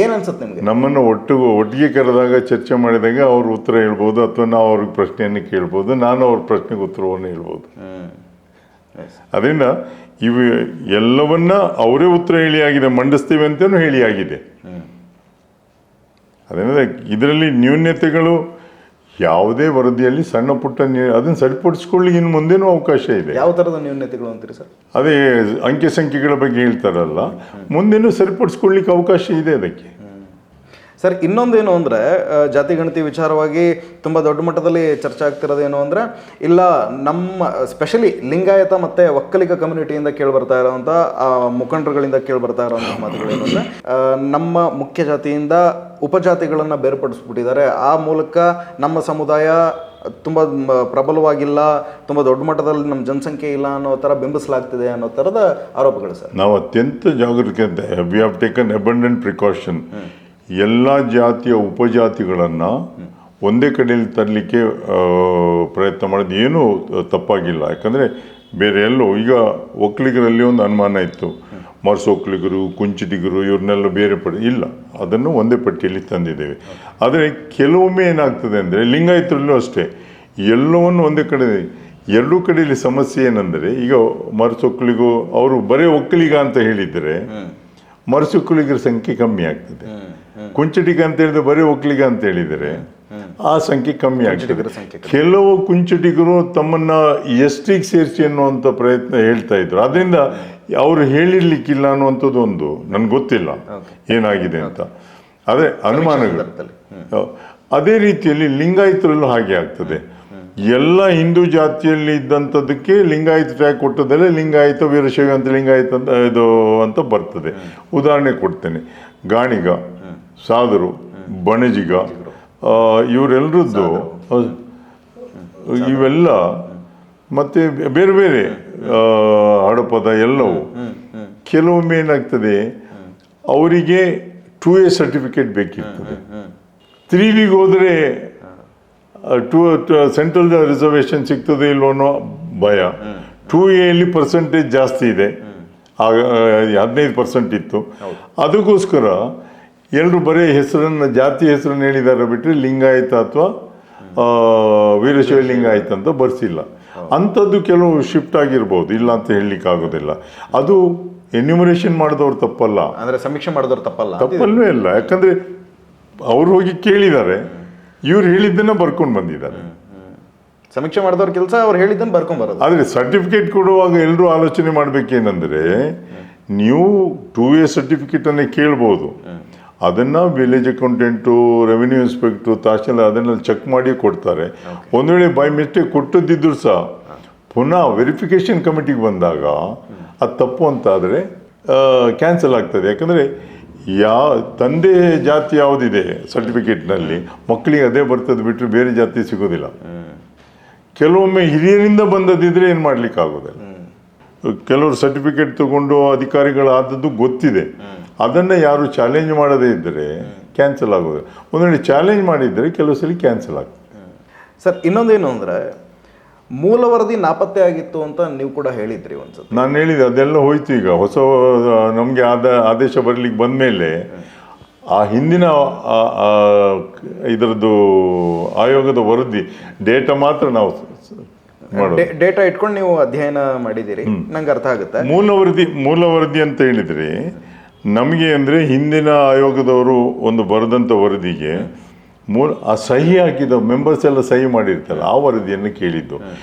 ಏನ್ ಅನ್ಸುತ್ತೆ ನಿಮ್ಗೆ?
ನಮ್ಮನ್ನು ಒಟ್ಟಿಗೆ ಕರೆದಾಗ ಚರ್ಚೆ ಮಾಡಿದಾಗ ಅವ್ರ ಉತ್ತರ ಹೇಳ್ಬೋದು, ಅಥವಾ ನಾವು ಅವ್ರಿಗೆ ಪ್ರಶ್ನೆಯನ್ನು ಕೇಳ್ಬೋದು, ನಾನು ಅವ್ರ ಪ್ರಶ್ನೆಗೆ ಉತ್ತರವನ್ನು ಹೇಳ್ಬೋದು. ಅದರಿಂದ ಇವು ಎಲ್ಲವನ್ನ ಅವರೇ ಉತ್ತರ ಹೇಳಿ ಆಗಿದೆ, ಮಂಡಿಸ್ತೀವಿ ಅಂತಲೂ ಹೇಳಿ ಆಗಿದೆ. ಅದರಿಂದ ಇದರಲ್ಲಿ ನ್ಯೂನ್ಯತೆಗಳು ಯಾವುದೇ ವರದಿಯಲ್ಲಿ ಸಣ್ಣ ಪುಟ್ಟ ಅದನ್ನು ಸರಿಪಡಿಸ್ಕೊಳ್ಳಿಕ್ಕೆ ಇನ್ನು ಮುಂದೇನೂ ಅವಕಾಶ ಇದೆ.
ಯಾವ ಥರದ ನ್ಯೂನ್ಯತೆಗಳು ಅಂತೀರಿ ಸರ್?
ಅದೇ ಅಂಕೆ ಸಂಖ್ಯೆಗಳ ಬಗ್ಗೆ ಹೇಳ್ತಾರಲ್ಲ, ಮುಂದೇನೂ ಸರಿಪಡಿಸ್ಕೊಳ್ಳಿಕ್ಕೆ ಅವಕಾಶ ಇದೆ ಅದಕ್ಕೆ.
ಸರ್, ಇನ್ನೊಂದೇನು ಅಂದರೆ, ಜಾತಿ ಗಣತಿ ವಿಚಾರವಾಗಿ ತುಂಬ ದೊಡ್ಡ ಮಟ್ಟದಲ್ಲಿ ಚರ್ಚೆ ಆಗ್ತಿರೋದೇನು ಅಂದರೆ, ಇಲ್ಲ ನಮ್ಮ ಸ್ಪೆಷಲಿ ಲಿಂಗಾಯತ ಮತ್ತು ಒಕ್ಕಲಿಗ ಕಮ್ಯುನಿಟಿಯಿಂದ ಕೇಳಿಬರ್ತಾ ಇರೋವಂಥ ಮುಖಂಡರುಗಳಿಂದ ಕೇಳಿಬರ್ತಾ ಇರೋವಂಥ ಮಾತುಗಳೇನು ಅಂದರೆ, ನಮ್ಮ ಮುಖ್ಯ ಜಾತಿಯಿಂದ ಉಪಜಾತಿಗಳನ್ನು ಬೇರ್ಪಡಿಸ್ಬಿಟ್ಟಿದ್ದಾರೆ, ಆ ಮೂಲಕ ನಮ್ಮ ಸಮುದಾಯ ತುಂಬ ಪ್ರಬಲವಾಗಿಲ್ಲ, ತುಂಬ ದೊಡ್ಡ ಮಟ್ಟದಲ್ಲಿ ನಮ್ಮ ಜನಸಂಖ್ಯೆ ಇಲ್ಲ ಅನ್ನೋ ಥರ ಬಿಂಬಿಸಲಾಗ್ತಿದೆ ಅನ್ನೋ ಥರದ ಆರೋಪಗಳು ಸರ್.
ನಾವು ಅತ್ಯಂತ ಜಾಗರೂಕತೆ, we have taken abundant precaution. ಎಲ್ಲ ಜಾತಿಯ ಉಪಜಾತಿಗಳನ್ನು ಒಂದೇ ಕಡೆಯಲ್ಲಿ ತರಲಿಕ್ಕೆ ಪ್ರಯತ್ನ ಮಾಡೋದು ಏನೂ ತಪ್ಪಾಗಿಲ್ಲ. ಯಾಕಂದರೆ ಬೇರೆ ಎಲ್ಲೋ ಈಗ ಒಕ್ಕಲಿಗರಲ್ಲಿ ಒಂದು ಅನುಮಾನ ಇತ್ತು, ಒಕ್ಕಲಿಗರು, ಕುಂಚಿಟಿಗರು ಇವ್ರನ್ನೆಲ್ಲ ಬೇರೆ ಇಲ್ಲ, ಅದನ್ನು ಒಂದೇ ಪಟ್ಟಿಯಲ್ಲಿ ತಂದಿದ್ದೇವೆ. ಆದರೆ ಕೆಲವೊಮ್ಮೆ ಏನಾಗ್ತದೆ ಅಂದರೆ, ಲಿಂಗಾಯತರಲ್ಲೂ ಅಷ್ಟೇ, ಎಲ್ಲವನ್ನು ಒಂದೇ ಕಡೆ, ಎರಡೂ ಕಡೆಯಲ್ಲಿ ಸಮಸ್ಯೆ ಏನಂದರೆ, ಈಗ ಒಕ್ಕಲಿಗರು ಅವರು ಬರೀ ಒಕ್ಕಲಿಗ ಅಂತ ಹೇಳಿದರೆ ಒಕ್ಕಲಿಗರ ಸಂಖ್ಯೆ ಕಮ್ಮಿ ಆಗ್ತದೆ. ಕುಂಚಿಟಿಗ ಅಂತ ಹೇಳಿದ್ರೆ ಬರೀ ಒಕ್ಕಲಿಗ ಅಂತ ಹೇಳಿದರೆ ಆ ಸಂಖ್ಯೆ ಕಮ್ಮಿ ಆಗ್ತದೆ. ಕೆಲವು ಕುಂಚಿಟಿಗರು ತಮ್ಮನ್ನ ಎಸ್ಟಿಗೆ ಸೇರಿಸಿ ಅನ್ನುವಂಥ ಪ್ರಯತ್ನ ಹೇಳ್ತಾ ಇದ್ರು. ಅದರಿಂದ ಅವರು ಹೇಳಿರ್ಲಿಕ್ಕಿಲ್ಲ ಅನ್ನುವಂಥದ್ದು ಒಂದು ನನಗೆ ಗೊತ್ತಿಲ್ಲ ಏನಾಗಿದೆ ಅಂತ. ಅದೇ ಅನುಮಾನಗಳು. ಅದೇ ರೀತಿಯಲ್ಲಿ ಲಿಂಗಾಯತರಲ್ಲೂ ಹಾಗೆ ಆಗ್ತದೆ. ಎಲ್ಲ ಹಿಂದೂ ಜಾತಿಯಲ್ಲಿ ಇದ್ದಂಥದ್ದಕ್ಕೆ ಲಿಂಗಾಯತ ಟ್ಯಾಗ್ ಕೊಟ್ಟದಲ್ಲೇ ಲಿಂಗಾಯತ ವೀರಶೈವ ಅಂತ ಲಿಂಗಾಯತ ಅಂತ ಇದು ಅಂತ ಬರ್ತದೆ. ಉದಾಹರಣೆ ಕೊಡ್ತೇನೆ, ಗಾಣಿಗ, ಸಾದರು, ಬಣಜಿಗ, ಇವರೆಲ್ಲರದ್ದು ಇವೆಲ್ಲ ಮತ್ತೆ ಬೇರೆ ಬೇರೆ ಹಡಪದ ಎಲ್ಲವೂ ಕೆಲವೊಮ್ಮೆ ಏನಾಗ್ತದೆ, ಅವರಿಗೆ 2A ಸರ್ಟಿಫಿಕೇಟ್ ಬೇಕಿರ್ತದೆ. 3Bಗೆ ಹೋದರೆ ಸೆಂಟ್ರಲ್ ರಿಸರ್ವೇಷನ್ ಸಿಗ್ತದೆ ಇಲ್ಲೋ ಅನ್ನೋ ಭಯ. 2Aಯಲ್ಲಿ ಪರ್ಸೆಂಟೇಜ್ ಜಾಸ್ತಿ ಇದೆ, ಆಗ 15% ಇತ್ತು. ಅದಕ್ಕೋಸ್ಕರ ಎಲ್ಲರೂ ಬರೀ ಹೆಸರನ್ನು, ಜಾತಿ ಹೆಸರನ್ನು ಹೇಳಿದ್ದಾರೆ ಬಿಟ್ಟರೆ ಲಿಂಗಾಯತ ಅಥವಾ ವೀರಶೈವ ಲಿಂಗಾಯತ ಅಂತ ಬರ್ಸಿಲ್ಲ. ಅಂಥದ್ದು ಕೆಲವು ಶಿಫ್ಟ್ ಆಗಿರ್ಬೋದು, ಇಲ್ಲ ಅಂತ ಹೇಳಲಿಕ್ಕೆ ಆಗೋದಿಲ್ಲ. ಅದು ಎನ್ಯುಮರೇಷನ್ ಮಾಡಿದವ್ರು ತಪ್ಪಲ್ಲ,
ಅಂದರೆ ಸಮೀಕ್ಷೆ ಮಾಡಿದವ್ರು
ತಪ್ಪಲ್ಲವೇ ಇಲ್ಲ. ಯಾಕಂದರೆ ಅವ್ರು ಹೋಗಿ ಕೇಳಿದ್ದಾರೆ, ಇವ್ರು ಹೇಳಿದ್ದನ್ನು ಬರ್ಕೊಂಡು ಬಂದಿದ್ದಾರೆ.
ಸಮೀಕ್ಷೆ ಮಾಡಿದವ್ರ ಕೆಲಸ ಅವ್ರು ಹೇಳಿದ್ದನ್ನು ಬರ್ಕೊಂಡು ಬರೋದು.
ಆದರೆ ಸರ್ಟಿಫಿಕೇಟ್ ಕೊಡುವಾಗ ಎಲ್ಲರೂ ಆಲೋಚನೆ ಮಾಡಬೇಕೇನೆಂದರೆ, ನೀವು 2A ಸರ್ಟಿಫಿಕೇಟನ್ನೇ ಕೇಳ್ಬೋದು, ಅದನ್ನು village accountant, revenue inspector, tahsildar ಅದನ್ನೆಲ್ಲ ಚೆಕ್ ಮಾಡಿ ಕೊಡ್ತಾರೆ. ಒಂದು ವೇಳೆ ಬೈ ಮಿಸ್ಟೇಕ್ ಕೊಟ್ಟದ್ದಿದ್ರು ಸಹ ಪುನಃ ವೆರಿಫಿಕೇಷನ್ ಕಮಿಟಿಗೆ ಬಂದಾಗ ಅದು ತಪ್ಪು ಅಂತಾದರೆ ಕ್ಯಾನ್ಸಲ್ ಆಗ್ತದೆ. ಯಾಕಂದರೆ ತಂದೆ ಜಾತಿ ಯಾವುದಿದೆ ಸರ್ಟಿಫಿಕೇಟ್ನಲ್ಲಿ, ಮಕ್ಕಳಿಗೆ ಅದೇ ಬರ್ತದೆ ಬಿಟ್ಟರೆ ಬೇರೆ ಜಾತಿ ಸಿಗೋದಿಲ್ಲ. ಕೆಲವೊಮ್ಮೆ ಹಿರಿಯರಿಂದ ಬಂದದಿದ್ರೆ ಏನು ಮಾಡ್ಲಿಕ್ಕೆ ಆಗೋದಿಲ್ಲ. ಕೆಲವರು ಸರ್ಟಿಫಿಕೇಟ್ ತಗೊಂಡು ಅಧಿಕಾರಿಗಳಾದದ್ದು ಗೊತ್ತಿದೆ, ಅದನ್ನು ಯಾರು ಚಾಲೆಂಜ್ ಮಾಡದೇ ಇದ್ದರೆ ಕ್ಯಾನ್ಸಲ್ ಆಗೋದಿಲ್ಲ. ಒಂದು ವೇಳೆ ಚಾಲೆಂಜ್ ಮಾಡಿದರೆ ಕೆಲವು ಸಲ ಕ್ಯಾನ್ಸಲ್ ಆಗ್ತದೆ.
ಸರ್, ಇನ್ನೊಂದೇನು ಅಂದರೆ ಮೂಲ ವರದಿ ನಾಪತ್ತೆ ಆಗಿತ್ತು ಅಂತ ನೀವು ಕೂಡ ಹೇಳಿದ್ರಿ ಒಂದ್ಸತಿ.
ನಾನು ಹೇಳಿದೆ, ಅದೆಲ್ಲ ಹೋಯ್ತು. ಈಗ ಹೊಸ ನಮಗೆ ಆದೇಶ ಬರಲಿಕ್ಕೆ ಬಂದ ಮೇಲೆ ಆ ಹಿಂದಿನ ಇದರದ್ದು ಆಯೋಗದ ವರದಿ ಡೇಟಾ ಮಾತ್ರ ನಾವು
ಡೇಟಾ ಇಟ್ಕೊಂಡು ನೀವು ಅಧ್ಯಯನ ಮಾಡಿದ್ದೀರಿ, ನಂಗೆ ಅರ್ಥ ಆಗುತ್ತೆ.
ಮೂಲ ವರದಿ ಅಂತ ಹೇಳಿದರೆ ನಮಗೆ ಅಂದರೆ ಹಿಂದಿನ ಆಯೋಗದವರು ಒಂದು ಬರೆದಂಥ ವರದಿಗೆ ಆ ಸಹಿ ಹಾಕಿದ ಮೆಂಬರ್ಸ್ ಎಲ್ಲ ಸಹಿ ಮಾಡಿರ್ತಾರೆ, ಆ ವರದಿಯನ್ನು ಕೇಳಿದ್ದು.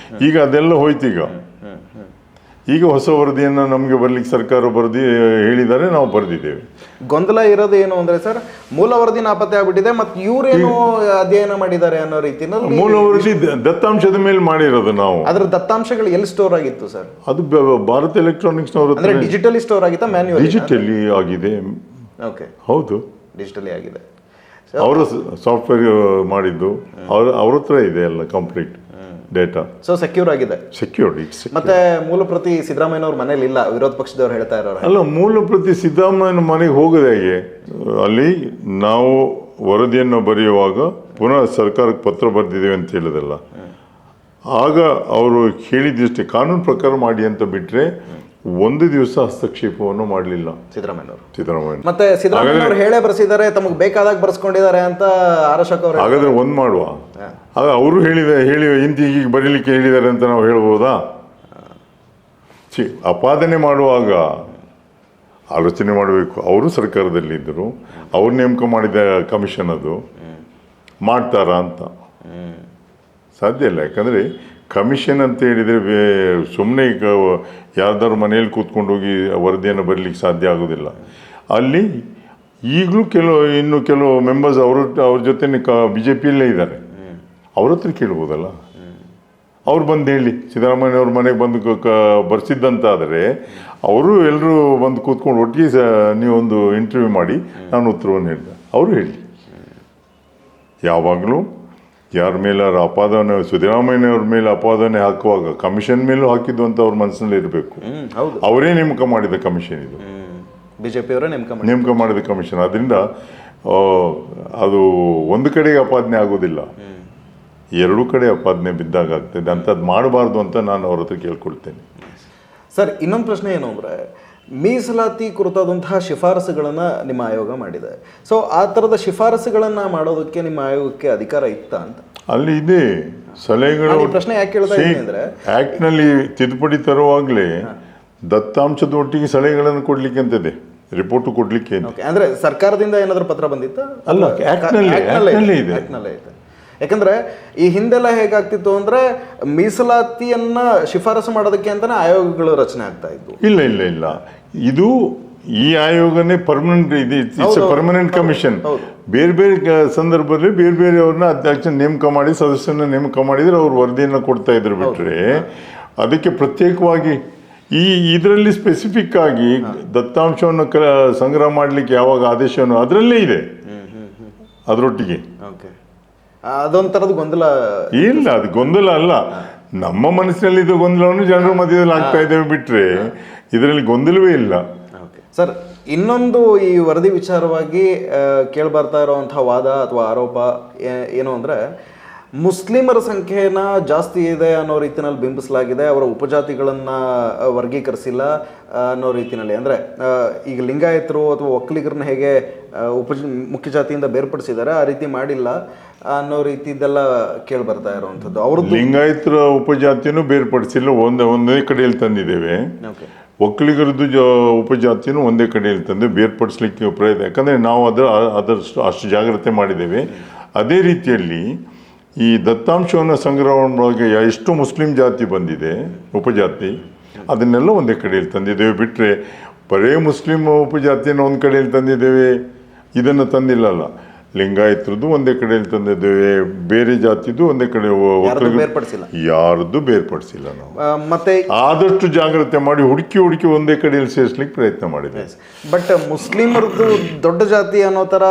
ಈಗ ಅದೆಲ್ಲ ಹೋಯ್ತು. ಈಗ ಹೊಸ ವರದಿಯನ್ನು ನಮಗೆ ಬರಲಿಕ್ಕೆ ಸರ್ಕಾರ ಹೇಳಿದ್ದಾರೆ, ನಾವು ಬರೆದಿದ್ದೇವೆ.
ಗೊಂದಲ ಇರೋದು ಏನು ಅಂದರೆ ಸರ್, ಮೂಲ ವರದಿ ನಾಪತ್ತೆ ಆಗ್ಬಿಟ್ಟಿದೆ, ಮತ್ತು ಇವರೇನು ಅಧ್ಯಯನ ಮಾಡಿದ್ದಾರೆ ಅನ್ನೋ ರೀತಿಯಲ್ಲಿ.
ಮೂಲ ವರದಿ ದತ್ತಾಂಶದ ಮೇಲೆ ಮಾಡಿರೋದು ನಾವು.
ಅದರ ದತ್ತಾಂಶಗಳು ಎಲ್ಲಿ ಸ್ಟೋರ್ ಆಗಿತ್ತು ಸರ್?
ಅದು ಭಾರತ್ ಎಲೆಕ್ಟ್ರಾನಿಕ್ಸ್ನವರು.
ಅಂದರೆ ಡಿಜಿಟಲಿ ಸ್ಟೋರ್ ಆಗಿತ್ತಾ, ಮ್ಯಾನ್ಯುವಲ್?
ಡಿಜಿಟಲಿ ಆಗಿದೆ.
ಓಕೆ,
ಹೌದು,
ಡಿಜಿಟಲಿ ಆಗಿದೆ.
ಅವರು ಸಾಫ್ಟ್ವೇರ್ ಮಾಡಿದ್ದು ಅವ್ರ ಹತ್ರ ಇದೆ ಎಲ್ಲ ಕಂಪ್ಲೀಟ್ ಡೇಟಾ.
ಸೊ ಸೆಕ್ಯೂರ್ ಆಗಿದೆ.
ಸೆಕ್ಯೂರ್ಡ್.
ಮತ್ತೆ ಮೂಲ ಪ್ರತಿ ಸಿದ್ದರಾಮಯ್ಯನವ್ರ ಮನೇಲಿ ಇಲ್ಲ, ವಿರೋಧ ಪಕ್ಷದವ್ರು ಹೇಳ್ತಾ ಇರೋರು.
ಅಲ್ಲ, ಮೂಲ ಪ್ರತಿ ಸಿದ್ದರಾಮಯ್ಯನ ಮನೆಗೆ ಹೋಗೋದು ಹೇಗೆ? ಅಲ್ಲಿ ನಾವು ವರದಿಯನ್ನು ಬರೆಯುವಾಗ ಪುನಃ ಸರ್ಕಾರಕ್ಕೆ ಪತ್ರ ಬರೆದಿದ್ದೇವೆ ಅಂತ ಹೇಳಿದಲ್ಲ, ಆಗ ಅವರು ಹೇಳಿದ್ದಷ್ಟೇ ಕಾನೂನು ಪ್ರಕಾರ ಮಾಡಿ ಅಂತ ಬಿಟ್ಟರೆ ಒಂದು ದಿವಸ ಹಸ್ತಕ್ಷೇಪವನ್ನು ಮಾಡಲಿಲ್ಲ ಸಿದ್ದರಾಮಯ್ಯ.
ಮತ್ತೆ ಸಿದ್ದರಾಮಯ್ಯ ಹೇಳೇ ಬರೆಸಿದ್ದಾರೆ, ತಮಗೆ ಬೇಕಾದಾಗ ಬರೆಸ್ಕೊಂಡಿದ್ದಾರೆ ಅಂತ ಆರಶಕ್ ಅವರು.
ಹಾಗಾದ್ರೆ ಒಂದು ಮಾಡುವ, ಆಗ ಅವರು ಹೇಳಿ ಹಿಂದಿಗೆ ಬರೀಲಿಕ್ಕೆ ಹೇಳಿದ್ದಾರೆ ಅಂತ ನಾವು ಹೇಳ್ಬೋದಾ? ಅಪಾದನೆ ಮಾಡುವಾಗ ಆಲೋಚನೆ ಮಾಡಬೇಕು. ಅವರು ಸರ್ಕಾರದಲ್ಲಿದ್ದರು, ಅವ್ರು ನೇಮಕ ಮಾಡಿದ ಕಮಿಷನ್ ಅದು ಮಾಡ್ತಾರಾ ಅಂತ ಸಾಧ್ಯ ಇಲ್ಲ. ಯಾಕಂದರೆ ಕಮಿಷನ್ ಅಂತ ಹೇಳಿದರೆ ಸುಮ್ಮನೆ ಈಗ ಯಾರ್ದಾರು ಮನೆಯಲ್ಲಿ ಕೂತ್ಕೊಂಡು ಹೋಗಿ ವರದಿಯನ್ನು ಬರಲಿಕ್ಕೆ ಸಾಧ್ಯ ಆಗೋದಿಲ್ಲ. ಅಲ್ಲಿ ಈಗಲೂ ಇನ್ನು ಕೆಲವು ಮೆಂಬರ್ಸ್ ಅವ್ರ ಜೊತೆ BJPಯಲ್ಲೇ ಇದ್ದಾರೆ, ಅವ್ರ ಹತ್ರ ಕೇಳ್ಬೋದಲ್ಲ. ಅವ್ರು ಬಂದು ಹೇಳಿ, ಸಿದ್ದರಾಮಯ್ಯವ್ರ ಮನೆಗೆ ಬಂದು ಬರ್ಸಿದ್ದಂತಾದರೆ ಅವರು ಎಲ್ಲರೂ ಬಂದು ಕೂತ್ಕೊಂಡು ಒಟ್ಟಿಗೆ ನೀವೊಂದು ಇಂಟರ್ವ್ಯೂ ಮಾಡಿ ನಾನು ಉತ್ತರವನ್ನು ಹೇಳಿದೆ, ಅವರು ಹೇಳಿ. ಯಾವಾಗಲೂ ಯಾರ ಮೇಲೆ ಅಪಾದನೆ, ಸಿದ್ದರಾಮಯ್ಯವ್ರ ಮೇಲೆ ಅಪಾದನೆ ಹಾಕುವಾಗ ಕಮಿಷನ್ ಮೇಲೂ ಹಾಕಿದ್ದು ಅಂತ ಅವ್ರ ಮನಸ್ಸಿನಲ್ಲಿ ಇರಬೇಕು. ಅವರೇ ನೇಮಕ ಮಾಡಿದ ಕಮಿಷನ್ ಇದು,
ಬಿಜೆಪಿಯವರೇ
ನೇಮಕ ಮಾಡಿದ ಕಮಿಷನ್. ಅದರಿಂದ ಅದು ಒಂದು ಕಡೆಗೆ ಅಪಾದನೆ ಆಗೋದಿಲ್ಲ, ಎರಡೂ ಕಡೆ ಅಪಾದನೆ ಬಿದ್ದಾಗ ಆಗ್ತದೆ. ಅಂಥದ್ದು ಮಾಡಬಾರ್ದು ಅಂತ ನಾನು ಅವ್ರ ಹತ್ರ ಕೇಳ್ಕೊಳ್ತೇನೆ.
ಸರ್, ಇನ್ನೊಂದು ಪ್ರಶ್ನೆ ಏನು ಅಂದರೆ, ಮೀಸಲಾತಿ ಕುರಿತಾದಂತಹ ಶಿಫಾರಸುಗಳನ್ನು ನಿಮ್ಮ ಆಯೋಗ ಮಾಡಿದೆ. ಸೊ ಆ ಥರದ ಶಿಫಾರಸುಗಳನ್ನು ಮಾಡೋದಕ್ಕೆ ನಿಮ್ಮ ಆಯೋಗಕ್ಕೆ ಅಧಿಕಾರ ಇತ್ತ ಅಂತ?
ಅಲ್ಲಿ ಇದೆ ಸಲಹೆಗಳು.
ಪ್ರಶ್ನೆ ಯಾಕೆ ಕೇಳ್ತಾ ಇದ್ದೀನಿ ಅಂದರೆ,
ಆ್ಯಕ್ಟ್ನಲ್ಲಿ ತಿದ್ದುಪಡಿ ತರುವಾಗಲೇ ದತ್ತಾಂಶದ ಒಟ್ಟಿಗೆ ಸಲಹೆಗಳನ್ನು ಕೊಡ್ಲಿಕ್ಕೆ ಅಂತಿದೆ, ರಿಪೋರ್ಟು ಕೊಡ್ಲಿಕ್ಕೆ.
ಅಂದರೆ ಸರ್ಕಾರದಿಂದ ಏನಾದರೂ ಪತ್ರ ಬಂದಿತ್ತಾ?
ಅಲ್ಲ, ಆ್ಯಕ್ಟ್ನಲ್ಲೇ ಇದೆ.
ಯಾಕಂದ್ರೆ ಈ ಹಿಂದೆಲ್ಲ ಹೇಗಾಗ್ತಿತ್ತು ಅಂದ್ರೆ ಮೀಸಲಾತಿಯನ್ನ ಶಿಫಾರಸು ಮಾಡೋದಕ್ಕೆ ಅಂತಾನೆ ಆಯೋಗಗಳು ರಚನೆ ಆಗ್ತಾ ಇತ್ತು.
ಇಲ್ಲ, ಇದು ಈ ಆಯೋಗನೇ ಪರ್ಮನೆಂಟ್ ಇದು ಇಟ್ಸ್ ಎ ಪರ್ಮನೆಂಟ್ ಕಮಿಷನ್. ಬೇರೆ ಬೇರೆ ಸಂದರ್ಭದಲ್ಲಿ ಬೇರೆ ಬೇರೆಯವ್ರನ್ನ ಅಧ್ಯಕ್ಷ ನೇಮಕ ಮಾಡಿ ಸದಸ್ಯರನ್ನ ನೇಮಕ ಮಾಡಿದ್ರೆ ಅವ್ರು ವರದಿಯನ್ನು ಕೊಡ್ತಾ ಇದ್ರು ಬಿಟ್ರೆ ಅದಕ್ಕೆ ಪ್ರತ್ಯೇಕವಾಗಿ ಇದರಲ್ಲಿ ಸ್ಪೆಸಿಫಿಕ್ ಆಗಿ ದತ್ತಾಂಶವನ್ನು ಸಂಗ್ರಹ ಮಾಡಲಿಕ್ಕೆ ಯಾವಾಗ ಆದೇಶವನ್ನು ಅದರಲ್ಲೇ ಇದೆ ಅದರೊಟ್ಟಿಗೆ.
ಅದೊಂಥರದ ಗೊಂದಲ
ಇಲ್ಲ, ಅದು ಗೊಂದಲ ಅಲ್ಲ. ನಮ್ಮ ಮನಸ್ಸಿನಲ್ಲಿ ಇದು ಗೊಂದಲವನ್ನು ಜನರ ಮಧ್ಯದಲ್ಲಿ ಆಗ್ತಾ ಇದ್ದೇವೆ ಬಿಟ್ರೆ ಇದರಲ್ಲಿ ಗೊಂದಲವೇ ಇಲ್ಲ.
ಸರ್, ಇನ್ನೊಂದು ಈ ವರದಿ ವಿಚಾರವಾಗಿ ಕೇಳಿಬರ್ತಾ ಇರುವಂತಹ ವಾದ ಅಥವಾ ಆರೋಪ ಏನು ಅಂದರೆ ಮುಸ್ಲಿಮರ ಸಂಖ್ಯೆನ ಜಾಸ್ತಿ ಇದೆ ಅನ್ನೋ ರೀತಿಯಲ್ಲಿ ಬಿಂಬಿಸಲಾಗಿದೆ, ಅವರ ಉಪಜಾತಿಗಳನ್ನು ವರ್ಗೀಕರಿಸಿಲ್ಲ ಅನ್ನೋ ರೀತಿಯಲ್ಲಿ. ಅಂದರೆ ಈಗ ಲಿಂಗಾಯತರು ಅಥವಾ ಒಕ್ಕಲಿಗರನ್ನ ಹೇಗೆ ಮುಖ್ಯ ಜಾತಿಯಿಂದ ಬೇರ್ಪಡಿಸಿದ್ದಾರೆ ಆ ರೀತಿ ಮಾಡಿಲ್ಲ ಅನ್ನೋ ರೀತಿದೆಲ್ಲ ಕೇಳಿ ಬರ್ತಾ ಇರುವಂಥದ್ದು. ಅವ್ರದ್ದು
ಲಿಂಗಾಯತರ ಉಪಜಾತಿಯನ್ನು ಬೇರ್ಪಡಿಸಿಲ್ಲ, ಒಂದೇ ಕಡೆಯಲ್ಲಿ ತಂದಿದ್ದೇವೆ. ಒಕ್ಕಲಿಗರದ್ದು ಉಪಜಾತಿಯನ್ನು ಒಂದೇ ಕಡೆಯಲ್ಲಿ ತಂದು ಬೇರ್ಪಡಿಸ್ಲಿಕ್ಕೆ ಪ್ರಯತ್ನ, ಯಾಕಂದರೆ ನಾವು ಅಷ್ಟು ಜಾಗ್ರತೆ ಮಾಡಿದ್ದೇವೆ. ಅದೇ ರೀತಿಯಲ್ಲಿ ಈ ದತ್ತಾಂಶವನ್ನು ಸಂಗ್ರಹ ಮಾಡುವಾಗ ಎಷ್ಟು ಮುಸ್ಲಿಂ ಜಾತಿ ಬಂದಿದೆ ಉಪಜಾತಿ ಅದನ್ನೆಲ್ಲ ಒಂದೇ ಕಡೆಯಲ್ಲಿ ತಂದಿದ್ದೇವೆ ಬಿಟ್ಟರೆ ಬರೇ ಮುಸ್ಲಿಂ ಉಪಜಾತಿಯನ್ನು ಒಂದು ಕಡೆಯಲ್ಲಿ ತಂದಿದ್ದೇವೆ ಇದನ್ನು ತಂದಿಲ್ಲಲ್ಲ. ಲಿಂಗಾಯತರದ್ದು ಒಂದೇ ಕಡೆಯಲ್ಲಿ ತಂದಿದ್ದೇವೆ, ಬೇರೆ ಜಾತಿದು ಒಂದೇ ಕಡೆ, ಯಾರದ್ದು ಬೇರ್ಪಡಿಸಿಲ್ಲ. ನಾವು
ಮತ್ತೆ
ಆದಷ್ಟು ಜಾಗ್ರತೆ ಮಾಡಿ ಹುಡುಕಿ ಒಂದೇ ಕಡೆಯಲ್ಲಿ ಸೇರಿಸ್ಲಿಕ್ಕೆ ಪ್ರಯತ್ನ ಮಾಡಿದೆ.
ಬಟ್ ಮುಸ್ಲಿಮರದ್ದು ದೊಡ್ಡ ಜಾತಿ ಅನ್ನೋ ಥರ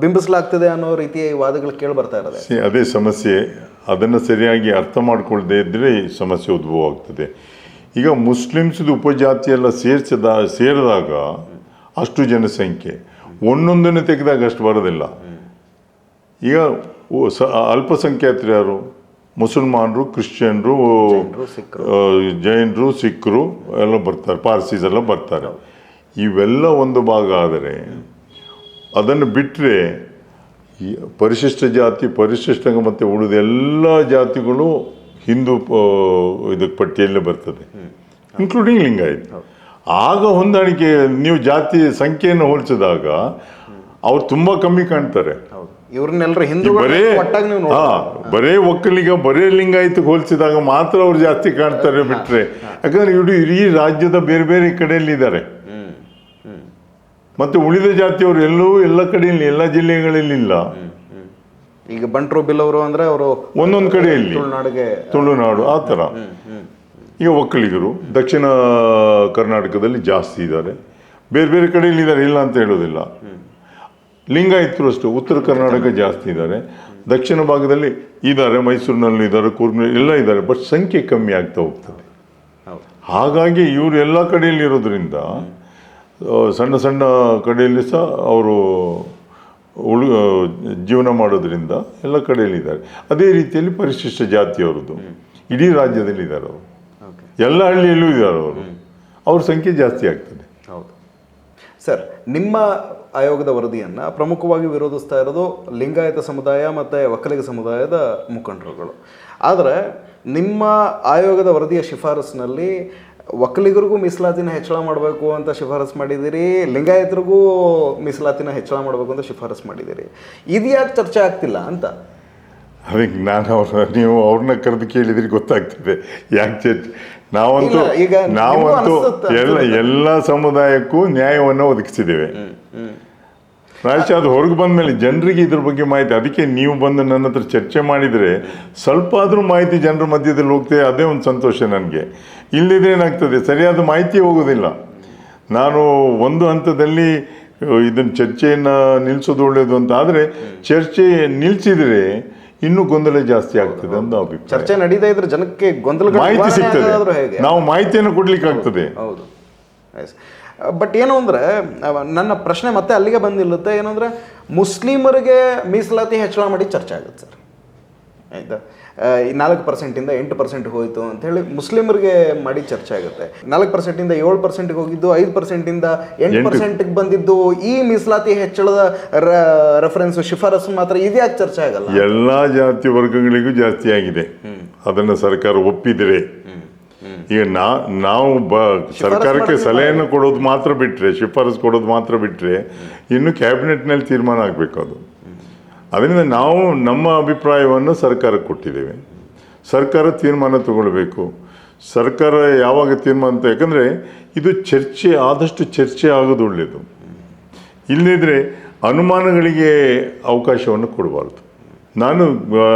ಬಿಂಬಿಸಲಾಗ್ತದೆ ಅನ್ನೋ ರೀತಿಯ ವಾದಗಳು ಕೇಳಿ ಬರ್ತಾ ಇರೋದು.
ಅದೇ ಸಮಸ್ಯೆ. ಅದನ್ನು ಸರಿಯಾಗಿ ಅರ್ಥ ಮಾಡ್ಕೊಳ್ದೇ ಇದ್ದರೆ ಈ ಸಮಸ್ಯೆ ಉದ್ಭವ ಆಗ್ತದೆ. ಈಗ ಮುಸ್ಲಿಮ್ಸ್ದು ಉಪಜಾತಿ ಎಲ್ಲ ಸೇರಿದಾಗ ಅಷ್ಟು ಜನಸಂಖ್ಯೆ ಒಂದೊಂದನ್ನು ತೆಗೆದಾಗ ಅಷ್ಟು ಬರೋದಿಲ್ಲ. ಈಗ ಅಲ್ಪಸಂಖ್ಯಾತರು ಯಾರು? ಮುಸಲ್ಮಾನರು, ಕ್ರಿಶ್ಚಿಯನ್ರು, ಜೈನರು, ಸಿಖ್ರು ಎಲ್ಲ ಬರ್ತಾರೆ, ಪಾರ್ಸೀಸ್ ಎಲ್ಲ ಬರ್ತಾರೆ. ಇವೆಲ್ಲ ಒಂದು ಭಾಗ ಆದರೆ ಅದನ್ನು ಬಿಟ್ಟರೆ ಪರಿಶಿಷ್ಟ ಜಾತಿ, ಪರಿಶಿಷ್ಟ ಮತ್ತು ಉಳಿದ ಎಲ್ಲ ಜಾತಿಗಳು ಹಿಂದೂ ಇದಕ್ಕೆ ಪಟ್ಟಿಯಲ್ಲೇ ಬರ್ತದೆ, ಇನ್ಕ್ಲೂಡಿಂಗ್ ಲಿಂಗಾಯತ್. ಆಗ ಹೊಂದಾಣಿಕೆ, ನೀವು ಜಾತಿ ಸಂಖ್ಯೆಯನ್ನು ಹೋಲಿಸಿದಾಗ ಅವ್ರು ತುಂಬ ಕಮ್ಮಿ ಕಾಣ್ತಾರೆ.
ಇವ್ರನ್ನೆಲ್ಲರೂ ಹಿಂದೂ
ಬರೇ ಒಕ್ಕಲಿಗ, ಬರೇ ಲಿಂಗಾಯತ್ ಹೋಲಿಸಿದಾಗ ಮಾತ್ರ ಅವ್ರು ಜಾಸ್ತಿ ಕಾಣ್ತಾರೆ ಬಿಟ್ರೆ, ಯಾಕಂದ್ರೆ ಇಡೀ ರಾಜ್ಯದ ಬೇರೆ ಬೇರೆ ಕಡೆಯಲ್ಲಿ ಇದ್ದಾರೆ. ಮತ್ತೆ ಉಳಿದ ಜಾತಿಯವರು ಎಲ್ಲ ಕಡೆಯಲ್ಲಿ, ಎಲ್ಲ ಜಿಲ್ಲೆಗಳಲ್ಲಿ ಇಲ್ಲ.
ಈಗ ಬಂಟ್ರು ಬಿಲ್ಲವರು ಅಂದ್ರೆ ಅವರು
ಒಂದೊಂದು ಕಡೆಯಲ್ಲಿ, ತುಳುನಾಡು ಆ ಥರ. ಈಗ ಒಕ್ಕಲಿಗರು ದಕ್ಷಿಣ ಕರ್ನಾಟಕದಲ್ಲಿ ಜಾಸ್ತಿ ಇದ್ದಾರೆ, ಬೇರೆ ಬೇರೆ ಕಡೆಯಲ್ಲಿ ಇದ್ದಾರೆ, ಇಲ್ಲ ಅಂತ ಹೇಳೋದಿಲ್ಲ. ಲಿಂಗಾಯತರು ಅಷ್ಟು ಉತ್ತರ ಕರ್ನಾಟಕ ಜಾಸ್ತಿ ಇದ್ದಾರೆ, ದಕ್ಷಿಣ ಭಾಗದಲ್ಲಿ ಇದ್ದಾರೆ, ಮೈಸೂರಿನಲ್ಲಿ ಇದ್ದಾರೆ, ಕೂರ್ಗ್ನಲ್ಲಿ ಎಲ್ಲ ಇದ್ದಾರೆ, ಬಟ್ ಸಂಖ್ಯೆ ಕಮ್ಮಿ ಆಗ್ತಾ ಹೋಗ್ತದೆ. ಹಾಗಾಗಿ ಇವರು ಎಲ್ಲ ಕಡೆಯಲ್ಲಿ ಇರೋದ್ರಿಂದ ಸಣ್ಣ ಸಣ್ಣ ಕಡೆಯಲ್ಲಿ ಸಹ ಅವರು ಜೀವನ ಮಾಡೋದ್ರಿಂದ ಎಲ್ಲ ಕಡೆಯಲ್ಲಿ ಇದ್ದಾರೆ. ಅದೇ ರೀತಿಯಲ್ಲಿ ಪರಿಶಿಷ್ಟ ಜಾತಿಯವರದ್ದು ಇಡೀ ರಾಜ್ಯದಲ್ಲಿ ಇದ್ದಾರೆ, ಅವರು ಎಲ್ಲ ಹಳ್ಳಿಯಲ್ಲೂ ಇದ್ದಾರೆ, ಅವ್ರ ಸಂಖ್ಯೆ ಜಾಸ್ತಿ ಆಗ್ತದೆ.
ಹೌದು ಸರ್, ನಿಮ್ಮ ಆಯೋಗದ ವರದಿಯನ್ನು ಪ್ರಮುಖವಾಗಿ ವಿರೋಧಿಸ್ತಾ ಇರೋದು ಲಿಂಗಾಯತ ಸಮುದಾಯ ಮತ್ತು ಒಕ್ಕಲಿಗ ಸಮುದಾಯದ ಮುಖಂಡರುಗಳು. ಆದರೆ ನಿಮ್ಮ ಆಯೋಗದ ವರದಿಯ ಶಿಫಾರಸ್ಸಿನಲ್ಲಿ ಒಕ್ಕಲಿಗರಿಗೂ ಮೀಸಲಾತಿನ ಹೆಚ್ಚಳ ಮಾಡಬೇಕು ಅಂತ ಶಿಫಾರಸ್ ಮಾಡಿದ್ದೀರಿ, ಲಿಂಗಾಯತರಿಗೂ ಮೀಸಲಾತಿನ ಹೆಚ್ಚಳ ಮಾಡಬೇಕು ಅಂತ ಶಿಫಾರಸ್ ಮಾಡಿದ್ದೀರಿ. ಇದು ಯಾಕೆ ಚರ್ಚೆ ಆಗ್ತಿಲ್ಲ ಅಂತ?
ಅದಕ್ಕೆ ನೀವು ಅವ್ರನ್ನ ಕರೆದು ಕೇಳಿದ್ರೆ ಗೊತ್ತಾಗ್ತದೆ ಯಾಕೆ. ನಾವಂತೂ ಎಲ್ಲ ಸಮುದಾಯಕ್ಕೂ ನ್ಯಾಯವನ್ನು ಒದಗಿಸಿದ್ದೇವೆ. ಪ್ರಾಯಶಃ ಅದು ಹೊರಗೆ ಬಂದ ಮೇಲೆ ಜನರಿಗೆ ಇದ್ರ ಬಗ್ಗೆ ಮಾಹಿತಿ, ಅದಕ್ಕೆ ನೀವು ಬಂದು ನನ್ನ ಹತ್ರ ಚರ್ಚೆ ಮಾಡಿದರೆ ಸ್ವಲ್ಪ ಆದರೂ ಮಾಹಿತಿ ಜನರ ಮಧ್ಯದಲ್ಲಿ ಹೋಗ್ತದೆ, ಅದೇ ಒಂದು ಸಂತೋಷ ನನಗೆ. ಇಲ್ಲದಿದ್ರೆ ಏನಾಗ್ತದೆ, ಸರಿಯಾದ ಮಾಹಿತಿ ಹೋಗೋದಿಲ್ಲ. ನಾನು ಒಂದು ಹಂತದಲ್ಲಿ ಇದನ್ನು ಚರ್ಚೆಯನ್ನು ನಿಲ್ಲಿಸೋದು ಒಳ್ಳೆಯದು ಅಂತ, ಆದರೆ ಚರ್ಚೆ ನಿಲ್ಲಿಸಿದರೆ ಇನ್ನೂ ಗೊಂದಲ ಜಾಸ್ತಿ ಆಗ್ತದೆ ಅಂತ ಅಭಿಪ್ರಾಯ.
ಚರ್ಚೆ ನಡೀತಾ ಇದ್ರೆ ಜನಕ್ಕೆ ಗೊಂದಲ
ಮಾಹಿತಿ ಸಿಗ್ತದೆ, ನಾವು ಮಾಹಿತಿಯನ್ನು ಕೊಡ್ಲಿಕ್ಕೆ ಆಗ್ತದೆ.
ಹೌದು. ಬಟ್ ಏನು ಅಂದರೆ ನನ್ನ ಪ್ರಶ್ನೆ ಮತ್ತೆ ಅಲ್ಲಿಗೆ ಬಂದಿಲ್ಲತ್ತೆ. ಏನು ಅಂದರೆ ಮುಸ್ಲಿಮರಿಗೆ ಮೀಸಲಾತಿ ಹೆಚ್ಚಳ ಮಾಡಿ ಚರ್ಚೆ ಆಗುತ್ತೆ ಸರ್, ಆಯಿತಾ? 4%ಇಂದ 8% ಹೋಯಿತು ಅಂಥೇಳಿ ಮುಸ್ಲಿಮರಿಗೆ ಮಾಡಿ ಚರ್ಚೆ ಆಗುತ್ತೆ. 4%ಇಂದ 7%ಗೆ ಹೋಗಿದ್ದು, 5%ಇಂದ 8%ಗೆ ಬಂದಿದ್ದು, ಈ ಮೀಸಲಾತಿ ಹೆಚ್ಚಳದ ರೆಫರೆನ್ಸ್ ಶಿಫಾರಸು ಮಾತ್ರ ಇದ್ಯಾಕೆ ಚರ್ಚೆ ಆಗಲ್ಲ?
ಎಲ್ಲ ಜಾತಿ ವರ್ಗಗಳಿಗೂ ಜಾಸ್ತಿ ಆಗಿದೆ, ಅದನ್ನು ಸರ್ಕಾರ ಒಪ್ಪಿದರೆ. ಈಗ ನಾವು ಸರ್ಕಾರಕ್ಕೆ ಸಲಹೆಯನ್ನು ಕೊಡೋದು ಮಾತ್ರ ಬಿಟ್ಟರೆ, ಶಿಫಾರಸು ಕೊಡೋದು ಮಾತ್ರ ಬಿಟ್ಟರೆ, ಇನ್ನು ಕ್ಯಾಬಿನೆಟ್ನಲ್ಲಿ ತೀರ್ಮಾನ ಆಗಬೇಕು ಅದು. ಅದರಿಂದ ನಾವು ನಮ್ಮ ಅಭಿಪ್ರಾಯವನ್ನು ಸರ್ಕಾರಕ್ಕೆ ಕೊಟ್ಟಿದ್ದೇವೆ, ಸರ್ಕಾರ ತೀರ್ಮಾನ ತಗೊಳ್ಬೇಕು. ಸರ್ಕಾರ ಯಾವಾಗ ತೀರ್ಮಾನ ಅಂತ, ಯಾಕಂದರೆ ಇದು ಆದಷ್ಟು ಚರ್ಚೆ ಆಗೋದು ಒಳ್ಳೆಯದು. ಇಲ್ಲದಿದ್ದರೆ ಅನುಮಾನಗಳಿಗೆ ಅವಕಾಶವನ್ನು ಕೊಡಬಾರ್ದು. ನಾನು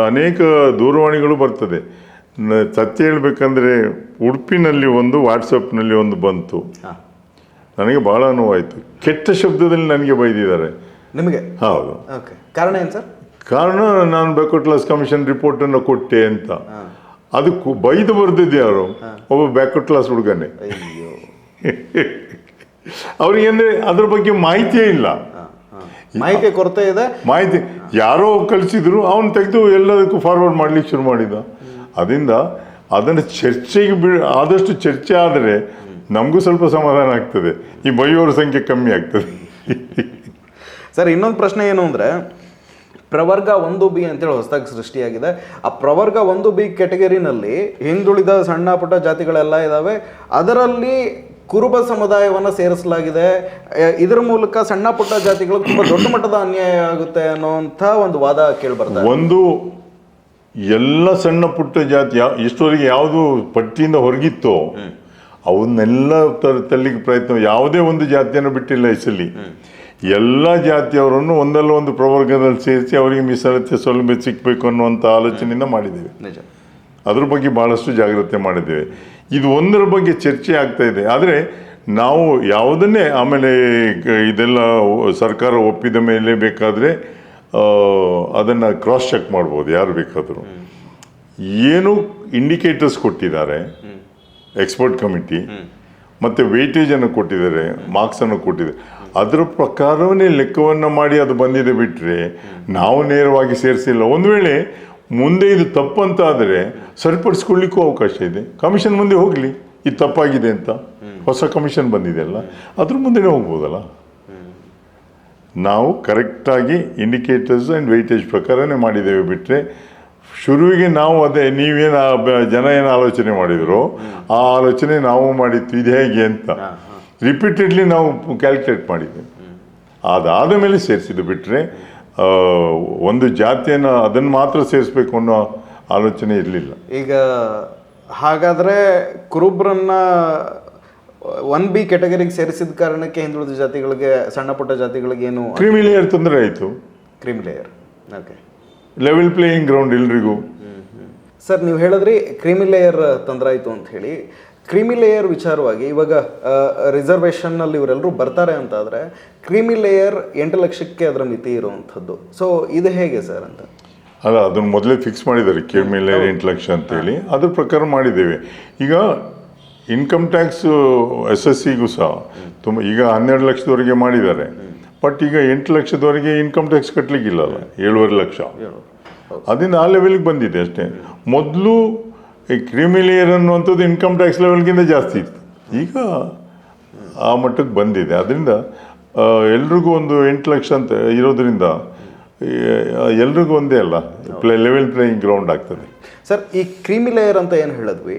ಅನೇಕ ದೂರವಾಣಿಗಳು ಬರ್ತದೆ. ಸತ್ಯ ಹೇಳಬೇಕಂದ್ರೆ ಉಡುಪಿನಲ್ಲಿ ಒಂದು, ವಾಟ್ಸಪ್ನಲ್ಲಿ ಒಂದು ಬಂತು. ನನಗೆ ಭಾಳ ನೋವಾಯಿತು. ಕೆಟ್ಟ ಶಬ್ದದಲ್ಲಿ ನನಗೆ ಬೈದಿದ್ದಾರೆ.
ನಿಮಗೆ?
ಹೌದು.
ಓಕೆ, ಕಾರಣ ಏನು ಸರ್?
ಕಾರಣ ನಾನು ಬ್ಯಾಕ್ವರ್ಡ್ ಕ್ಲಾಸ್ ಕಮಿಷನ್ ರಿಪೋರ್ಟನ್ನು ಕೊಟ್ಟೆ ಅಂತ. ಅದಕ್ಕೂ ಬೈದು ಬರ್ದಿದ್ದು ಯಾರು? ಒಬ್ಬ ಬ್ಯಾಕ್ವರ್ಡ್ ಕ್ಲಾಸ್ ಹುಡುಗನೇ. ಅವ್ರಿಗೆ ಅಂದರೆ ಅದ್ರ ಬಗ್ಗೆ ಮಾಹಿತಿಯೇ ಇಲ್ಲ.
ಮಾಹಿತಿ ಕೊರತೆ ಇದೆ.
ಮಾಹಿತಿ ಯಾರೋ ಕಳಿಸಿದ್ರು, ಅವನು ತೆಗೆದು ಎಲ್ಲದಕ್ಕೂ ಫಾರ್ವರ್ಡ್ ಮಾಡ್ಲಿಕ್ಕೆ ಶುರು ಮಾಡಿದ. ಅದರಿಂದ ಅದನ್ನು ಚರ್ಚೆಗೆ ಆದಷ್ಟು ಚರ್ಚೆ ಆದರೆ ನಮಗೂ ಸ್ವಲ್ಪ ಸಮಾಧಾನ ಆಗ್ತದೆ, ಈ ಬೈಯೋರ ಸಂಖ್ಯೆ ಕಮ್ಮಿ ಆಗ್ತದೆ.
ಸರ್, ಇನ್ನೊಂದು ಪ್ರಶ್ನೆ ಏನು ಅಂದರೆ, ಪ್ರವರ್ಗ 1B ಅಂತೇಳಿ ಹೊಸದಾಗಿ ಸೃಷ್ಟಿಯಾಗಿದೆ. ಆ ಪ್ರವರ್ಗ 1B ಕೆಟಗರಿನಲ್ಲಿ ಹಿಂದುಳಿದ ಸಣ್ಣ ಪುಟ್ಟ ಜಾತಿಗಳೆಲ್ಲ ಇದ್ದಾವೆ. ಅದರಲ್ಲಿ ಕುರುಬ ಸಮುದಾಯವನ್ನು ಸೇರಿಸಲಾಗಿದೆ. ಇದರ ಮೂಲಕ ಸಣ್ಣ ಪುಟ್ಟ ಜಾತಿಗಳು ತುಂಬ ದೊಡ್ಡ ಮಟ್ಟದ ಅನ್ಯಾಯ ಆಗುತ್ತೆ ಅನ್ನೋಂಥ ಒಂದು ವಾದ ಕೇಳಿಬರ್ತದೆ.
ಒಂದು ಎಲ್ಲ ಸಣ್ಣ ಪುಟ್ಟ ಜಾತಿ ಇಷ್ಟವರೆಗೆ ಯಾವುದು ಪಟ್ಟಿಯಿಂದ ಹೊರಗಿತ್ತೋ ಅವನ್ನೆಲ್ಲ ತರಲಿಕ್ಕೆ ಪ್ರಯತ್ನ, ಯಾವುದೇ ಒಂದು ಜಾತಿಯನ್ನು ಬಿಟ್ಟಿಲ್ಲ ಈ ಸಲ. ಎಲ್ಲ ಜಾತಿಯವರನ್ನು ಒಂದಲ್ಲ ಒಂದು ಪ್ರವರ್ಗದಲ್ಲಿ ಸೇರಿಸಿ ಅವರಿಗೆ ಮೀಸಲಾತಿ ಸೌಲಭ್ಯ ಸಿಗಬೇಕು ಅನ್ನುವಂಥ ಆಲೋಚನೆಯಿಂದ ಮಾಡಿದ್ದೇವೆ.
ನಿಜ.
ಅದ್ರ ಬಗ್ಗೆ ಭಾಳಷ್ಟು ಜಾಗ್ರತೆ ಮಾಡಿದ್ದೇವೆ. ಇದು ಒಂದರ ಬಗ್ಗೆ ಚರ್ಚೆ ಆಗ್ತಾ ಇದೆ. ಆದರೆ ನಾವು ಯಾವುದನ್ನೇ ಆಮೇಲೆ ಇದೆಲ್ಲ ಸರ್ಕಾರ ಒಪ್ಪಿದ ಮೇಲೆ ಬೇಕಾದರೆ ಅದನ್ನು ಕ್ರಾಸ್ ಚೆಕ್ ಮಾಡ್ಬೋದು ಯಾರು ಬೇಕಾದರೂ. ಏನು ಇಂಡಿಕೇಟರ್ಸ್ ಕೊಟ್ಟಿದ್ದಾರೆ ಎಕ್ಸ್ಪರ್ಟ್ ಕಮಿಟಿ, ಮತ್ತು ವೇಟೇಜನ್ನು ಕೊಟ್ಟಿದ್ದಾರೆ, ಮಾರ್ಕ್ಸನ್ನು ಕೊಟ್ಟಿದ್ದಾರೆ. ಅದರ ಪ್ರಕಾರವೇ ಲೆಕ್ಕವನ್ನು ಮಾಡಿ ಅದು ಬಂದಿದೆ. ಬಿಟ್ಟರೆ ನಾವು ನೇರವಾಗಿ ಸೇರಿಸಿಲ್ಲ. ಒಂದು ವೇಳೆ ಮುಂದೆ ಇದು ತಪ್ಪಂತ ಆದರೆ ಸರಿಪಡಿಸ್ಕೊಳ್ಳಿಕ್ಕೂ ಅವಕಾಶ ಇದೆ. ಕಮಿಷನ್ ಮುಂದೆ ಹೋಗಲಿ, ಇದು ತಪ್ಪಾಗಿದೆ ಅಂತ. ಹೊಸ ಕಮಿಷನ್ ಬಂದಿದೆಯಲ್ಲ, ಅದ್ರ ಮುಂದೆನೇ ಹೋಗ್ಬೋದಲ್ಲ. ನಾವು ಕರೆಕ್ಟಾಗಿ ಇಂಡಿಕೇಟರ್ಸ್ ಆ್ಯಂಡ್ ವೆಯ್ಟೇಜ್ ಪ್ರಕಾರನೇ ಮಾಡಿದ್ದೇವೆ. ಬಿಟ್ಟರೆ ಶುರುವಿಗೆ ನಾವು ಅದೇ ನೀವೇನು ಜನ ಏನು ಆಲೋಚನೆ ಮಾಡಿದ್ರು ಆ ಆಲೋಚನೆ ನಾವು ಮಾಡಿದ್ವಿ, ಇದು ಹೇಗೆ ಅಂತ ರಿಪೀಟೆಡ್ಲಿ ನಾವು ಕ್ಯಾಲ್ಕುಲೇಟ್ ಮಾಡಿದ್ದೇವೆ. ಅದಾದ ಮೇಲೆ ಸೇರಿಸಿದ್ದು. ಬಿಟ್ಟರೆ ಒಂದು ಜಾತಿಯನ್ನು ಅದನ್ನು ಮಾತ್ರ ಸೇರಿಸ್ಬೇಕು ಅನ್ನೋ ಆಲೋಚನೆ ಇರಲಿಲ್ಲ.
ಈಗ ಹಾಗಾದರೆ ಕುರುಬ್ರನ್ನ 1B ಕೆಟಗರಿಗೆ ಸೇರಿಸಿದ ಕಾರಣಕ್ಕೆ ಹಿಂದುಳಿದ ಜಾತಿಗಳಿಗೆ, ಸಣ್ಣ ಪುಟ್ಟ ಜಾತಿಗಳಿಗೆ ಏನು
ಕ್ರೀಮಿ ಲೇಯರ್ ತೊಂದರೆ ಆಯಿತು.
Creamy layer, okay,
level playing ground ಎಲ್ರಿಗೂ.
ಸರ್, ನೀವು ಹೇಳಿದ್ರಿ ಕ್ರೀಮಿ ಲೇಯರ್ ತೊಂದರೆ ಆಯಿತು ಅಂತ ಹೇಳಿ. ಕ್ರೀಮಿ ಲೇಯರ್ ವಿಚಾರವಾಗಿ ಇವಾಗ ರಿಸರ್ವೇಷನ್ನಲ್ಲಿ ಇವರೆಲ್ಲರೂ ಬರ್ತಾರೆ ಅಂತ ಆದರೆ ಕ್ರೀಮಿ ಲೇಯರ್ 8 ಲಕ್ಷಕ್ಕೆ ಅದರ ಮಿತಿ ಇರುವಂಥದ್ದು. ಸೊ ಇದು ಹೇಗೆ ಸರ್ ಅಂತ?
ಅಲ್ಲ, ಅದನ್ನು ಮೊದಲೇ ಫಿಕ್ಸ್ ಮಾಡಿದ್ದಾರೆ, ಕ್ರೀಮಿ ಲೇಯರ್ 8 ಲಕ್ಷ ಅಂತೇಳಿ. ಅದ್ರ ಪ್ರಕಾರ ಮಾಡಿದ್ದೇವೆ. ಈಗ ಇನ್ಕಮ್ ಟ್ಯಾಕ್ಸು SSCಗೂ ಸಹ ತುಂಬ ಈಗ 12 ಲಕ್ಷದವರೆಗೆ ಮಾಡಿದ್ದಾರೆ. ಬಟ್ ಈಗ 8 ಲಕ್ಷದವರೆಗೆ ಇನ್ಕಮ್ ಟ್ಯಾಕ್ಸ್ ಕಟ್ಟಲಿಕ್ಕಿಲ್ಲಲ್ಲ, 7.5 ಲಕ್ಷ. ಅದರಿಂದ ಆ ಲೆವೆಲ್ಗೆ ಬಂದಿದೆ ಅಷ್ಟೇ. ಮೊದಲು ಈ ಕ್ರೀಮಿ ಲೇಯರ್ ಅನ್ನುವಂಥದ್ದು ಇನ್ಕಮ್ ಟ್ಯಾಕ್ಸ್ ಲೆವೆಲ್ಗಿಂತ ಜಾಸ್ತಿ ಇತ್ತು. ಈಗ ಆ ಮಟ್ಟಕ್ಕೆ ಬಂದಿದೆ. ಅದರಿಂದ ಎಲ್ರಿಗೂ ಒಂದು 8 ಲಕ್ಷ ಅಂತ ಇರೋದ್ರಿಂದ ಎಲ್ರಿಗೂ ಒಂದೇ ಅಲ್ಲ, ಲೆವೆಲ್ ಪ್ಲೇಯಿಂಗ್ ಗ್ರೌಂಡ್ ಆಗ್ತದೆ.
ಸರ್, ಈ ಕ್ರೀಮಿ ಲೇಯರ್ ಅಂತ ಏನು ಹೇಳಿದ್ವಿ,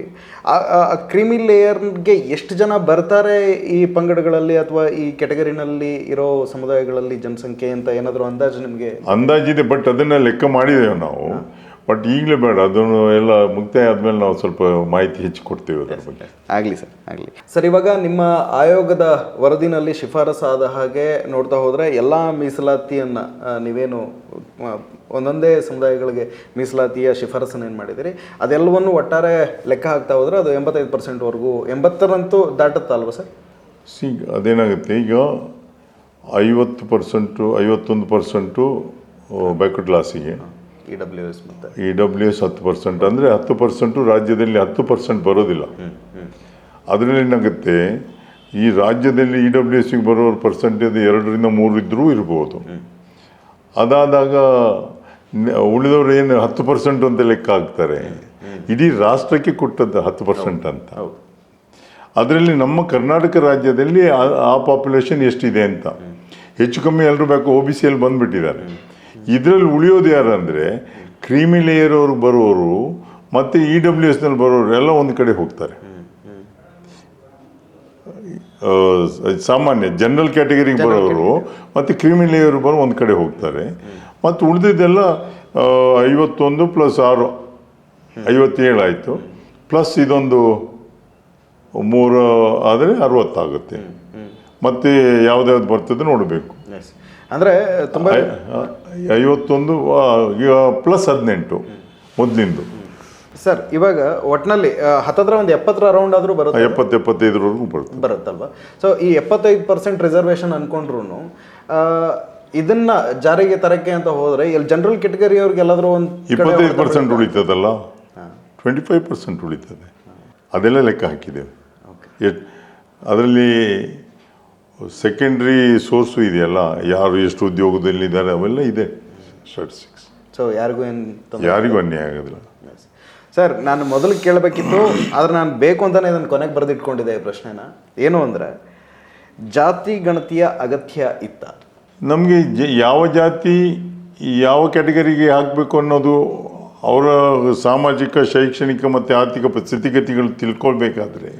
ಆ ಕ್ರೀಮಿ ಲೇಯರ್ಗೆ ಎಷ್ಟು ಜನ ಬರ್ತಾರೆ ಈ ಪಂಗಡಗಳಲ್ಲಿ ಅಥವಾ ಈ ಕೆಟಗರಿನಲ್ಲಿ ಇರೋ ಸಮುದಾಯಗಳಲ್ಲಿ ಜನಸಂಖ್ಯೆ ಅಂತ ಏನಾದರೂ ಅಂದಾಜು ನಿಮಗೆ?
ಅಂದಾಜಿದೆ, ಬಟ್ ಅದನ್ನು ಲೆಕ್ಕ ಮಾಡಿದ್ದೇವೆ ನಾವು. ಬಟ್ ಈಗಲೇ ಬೇಡ, ಅದನ್ನು ಎಲ್ಲ ಮುಕ್ತಾಯ ಆದಮೇಲೆ ನಾವು ಸ್ವಲ್ಪ ಮಾಹಿತಿ ಹೆಚ್ಚು ಕೊಡ್ತೇವೆ ಅದರ ಬಗ್ಗೆ.
ಆಗಲಿ ಸರ್, ಆಗಲಿ ಸರ್. ಇವಾಗ ನಿಮ್ಮ ಆಯೋಗದ ವರದಿನಲ್ಲಿ ಶಿಫಾರಸಾದ ಹಾಗೆ ನೋಡ್ತಾ ಹೋದರೆ ಎಲ್ಲ ಮೀಸಲಾತಿಯನ್ನು ನೀವೇನು ಒಂದೊಂದೇ ಸಮುದಾಯಗಳಿಗೆ ಮೀಸಲಾತಿಯ ಶಿಫಾರಸನ್ನು ಏನು ಮಾಡಿದಿರಿ ಅದೆಲ್ಲವನ್ನು ಒಟ್ಟಾರೆ ಲೆಕ್ಕ ಹಾಕ್ತಾ ಹೋದರೆ ಅದು 85%ವರೆಗೂ, 80ರಂತೂ ದಾಟುತ್ತಲ್ವ ಸರ್?
ಅದೇನಾಗುತ್ತೆ, ಈಗ 50%, 51% ಬ್ಯಾಕ್ವರ್ಡ್ ಕ್ಲಾಸಿಗೆ,
EWS ಮತ್ತು
EWS 10%. ಅಂದರೆ 10% ರಾಜ್ಯದಲ್ಲಿ 10% ಬರೋದಿಲ್ಲ. ಅದರಲ್ಲಿ ಏನಾಗುತ್ತೆ, ಈ ರಾಜ್ಯದಲ್ಲಿ EWSಗೆ ಬರೋರ ಪರ್ಸೆಂಟೇಜ್ 2ರಿಂದ 3 ಇದ್ದರೂ ಇರ್ಬೋದು. ಅದಾದಾಗ ಉಳಿದವರು ಏನು 10% ಅಂತ ಲೆಕ್ಕ ಹಾಕ್ತಾರೆ. ಇಡೀ ರಾಷ್ಟ್ರಕ್ಕೆ ಕೊಟ್ಟದ್ದು 10% ಅಂತ. ಅದರಲ್ಲಿ ನಮ್ಮ ಕರ್ನಾಟಕ ರಾಜ್ಯದಲ್ಲಿ ಆ ಪಾಪ್ಯುಲೇಷನ್ ಎಷ್ಟಿದೆ ಅಂತ ಹೆಚ್ಚು ಕಮ್ಮಿ ಎಲ್ಲರೂ ಬೇಕು OBCಯಲ್ಲಿ ಬಂದುಬಿಟ್ಟಿದ್ದಾರೆ. ಇದರಲ್ಲಿ ಉಳಿಯೋದು ಯಾರು ಅಂದರೆ ಕ್ರೀಮಿ ಲೇಯರ್ ಅವರು ಬರೋರು ಮತ್ತು EWSನಲ್ಲಿ ಬರೋರು ಎಲ್ಲ ಒಂದು ಕಡೆ ಹೋಗ್ತಾರೆ. ಸಾಮಾನ್ಯ ಜನರಲ್ ಕ್ಯಾಟಗರಿಗೆ ಬರೋರು ಮತ್ತು ಕ್ರೀಮಿ ಲೇಯರ್ ಬರೋ ಒಂದು ಕಡೆ ಹೋಗ್ತಾರೆ. ಮತ್ತು ಉಳಿದಿದ್ದೆಲ್ಲ 51 + 6 57 ಆಯಿತು. ಪ್ಲಸ್ ಇದೊಂದು ಮೂರು ಆದರೆ 60 ಆಗುತ್ತೆ. ಮತ್ತೆ ಯಾವ್ದ್ಯಾವ್ದು ಬರ್ತದೆ ನೋಡಬೇಕು.
ಅಂದರೆ ತುಂಬ
51 ಈಗ +18 ಮೊದಲಿಂದು.
ಸರ್ ಇವಾಗ ಒಟ್ಟಿನಲ್ಲಿ ಹತ್ತತ್ರ ಒಂದು 70 ಅರೌಂಡ್ ಆದರೂ ಬರುತ್ತೆ,
70-75ವರೆಗೂ
ಬರುತ್ತಲ್ವ. ಸೊ ಈ 75% ರಿಸರ್ವೇಷನ್ ಅನ್ಕೊಂಡ್ರು ಇದನ್ನ ಜಾರಿಗೆ ತರಕ್ಕೆ ಅಂತ ಹೋದ್ರೆ ಇಲ್ಲಿ ಜನರಲ್ ಕೆಟಗರಿ ಅವ್ರಿಗೆ ಎಲ್ಲಾದ್ರೂ ಒಂದು
25% ಉಳಿತದಲ್ಲ, 25% ಉಳಿತದೆ. ಅದೆಲ್ಲ ಲೆಕ್ಕ ಹಾಕಿದ್ದೇವೆ. ಅದರಲ್ಲಿ ಸೆಕೆಂಡ್ರಿ ಸೋರ್ಸು ಇದೆಯಲ್ಲ, ಯಾರು ಎಷ್ಟು ಉದ್ಯೋಗದಲ್ಲಿದ್ದಾರೆ ಅವೆಲ್ಲ ಇದೆ. ಸ್ಟಾಟಿಸ್ಟಿಕ್ಸ್.
ಸೊ
ಯಾರಿಗೂ ಅನ್ಯಾಯ ಆಗೋದಿಲ್ಲ.
ಸರ್ ನಾನು ಮೊದಲು ಕೇಳಬೇಕಿತ್ತು, ಆದರೆ ನಾನು ಬೇಕು ಅಂತಲೇ ಇದನ್ನು ಕೊನೆಗೆ ಬರೆದಿಟ್ಕೊಂಡಿದ್ದೆ ಈ ಪ್ರಶ್ನೆನ. ಏನು ಅಂದರೆ ಜಾತಿ ಗಣತಿಯ ಅಗತ್ಯ ಇತ್ತ?
ನಮಗೆ ಯಾವ ಜಾತಿ ಯಾವ ಕ್ಯಾಟಗರಿಗೆ ಹಾಕಬೇಕು ಅನ್ನೋದು ಅವರ ಸಾಮಾಜಿಕ, ಶೈಕ್ಷಣಿಕ ಮತ್ತು ಆರ್ಥಿಕ ಸ್ಥಿತಿಗತಿಗಳು ತಿಳ್ಕೊಳ್ಬೇಕಾದ್ರೆ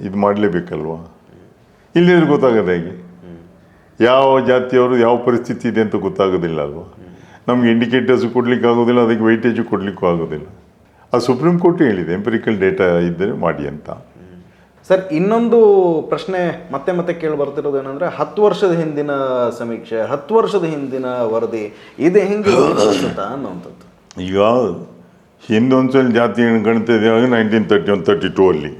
ಇದು ಮಾಡಲೇಬೇಕಲ್ವಾ? ಇಲ್ಲಿದ್ರೆ ಗೊತ್ತಾಗೋದು ಹೇಗೆ? ಯಾವ ಜಾತಿಯವರು ಯಾವ ಪರಿಸ್ಥಿತಿ ಇದೆ ಅಂತ ಗೊತ್ತಾಗೋದಿಲ್ಲ ಅಲ್ವಾ? ನಮ್ಗೆ ಇಂಡಿಕೇಟರ್ಸು ಕೊಡ್ಲಿಕ್ಕೆ ಆಗೋದಿಲ್ಲ, ಅದಕ್ಕೆ ವೈಟೇಜು ಕೊಡಲಿಕ್ಕೂ ಆಗೋದಿಲ್ಲ. ಅದು ಸುಪ್ರೀಂ ಕೋರ್ಟ್ ಹೇಳಿದೆ, ಎಂಪಿರಿಕಲ್ ಡೇಟಾ ಇದ್ದರೆ ಮಾಡಿ ಅಂತ.
ಸರ್ ಇನ್ನೊಂದು ಪ್ರಶ್ನೆ ಮತ್ತೆ ಮತ್ತೆ ಕೇಳಿ ಬರ್ತಿರೋದು ಏನಂದರೆ 10 ವರ್ಷದ ಹಿಂದಿನ ಸಮೀಕ್ಷೆ, 10 ವರ್ಷದ ಹಿಂದಿನ ವರದಿ, ಇದು ಹೆಂಗೆ ಅನ್ನೋಂಥದ್ದು.
ಈಗ ಹಿಂದೊಂದ್ಸಲ ಜಾತಿ ಗಣಿತ 1931-32 ಅಲ್ಲಿ.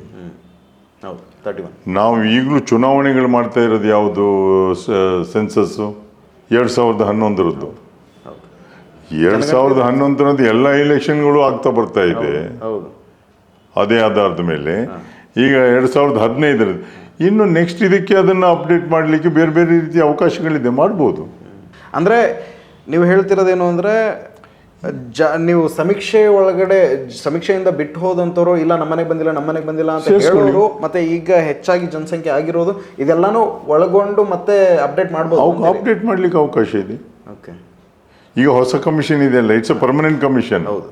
ಹೌದು, 31.
ನಾವು ಈಗಲೂ ಚುನಾವಣೆಗಳು ಮಾಡ್ತಾ ಇರೋದು ಯಾವುದು? ಸೆನ್ಸಸ್ಸು 2011ರದ್ದು. 2011ರದ್ದು ಎಲ್ಲ ಎಲೆಕ್ಷನ್ಗಳು ಆಗ್ತಾ ಬರ್ತಾ ಇದೆ.
ಹೌದು,
ಅದೇ ಆಧಾರದ ಮೇಲೆ. ಈಗ 2015ರದ್ದು ಇನ್ನು ನೆಕ್ಸ್ಟ್ ಇದಕ್ಕೆ ಅದನ್ನು ಅಪ್ಡೇಟ್ ಮಾಡಲಿಕ್ಕೆ ಬೇರೆ ಬೇರೆ ರೀತಿಯ ಅವಕಾಶಗಳಿದೆ, ಮಾಡ್ಬೋದು.
ಅಂದರೆ ನೀವು ಹೇಳ್ತಿರೋದೇನು ಅಂದರೆ ನೀವು ಸಮೀಕ್ಷೆ ಒಳಗಡೆ ಸಮೀಕ್ಷೆಯಿಂದ ಬಿಟ್ಟು ಹೋದಂಥವ್ರು ಇಲ್ಲ ನಮ್ಮನೆಗೆ ಬಂದಿಲ್ಲ ಅಂತ ಹೇಳೋರು, ಮತ್ತೆ ಈಗ ಹೆಚ್ಚಾಗಿ ಜನಸಂಖ್ಯೆ ಆಗಿರೋದು, ಇದೆಲ್ಲಾನು ಒಳಗೊಂಡು ಮತ್ತೆ ಅಪ್ಡೇಟ್ ಮಾಡ್ಬೋದು.
ಅಪ್ಡೇಟ್ ಮಾಡಲಿಕ್ಕೆ ಅವಕಾಶ ಇದೆ.
ಓಕೆ.
ಈಗ ಹೊಸ ಕಮಿಷನ್ ಇದೆಯಲ್ಲ, ಇಟ್ಸ್ ಅ ಪರ್ಮನೆಂಟ್ ಕಮಿಷನ್.
ಹೌದು.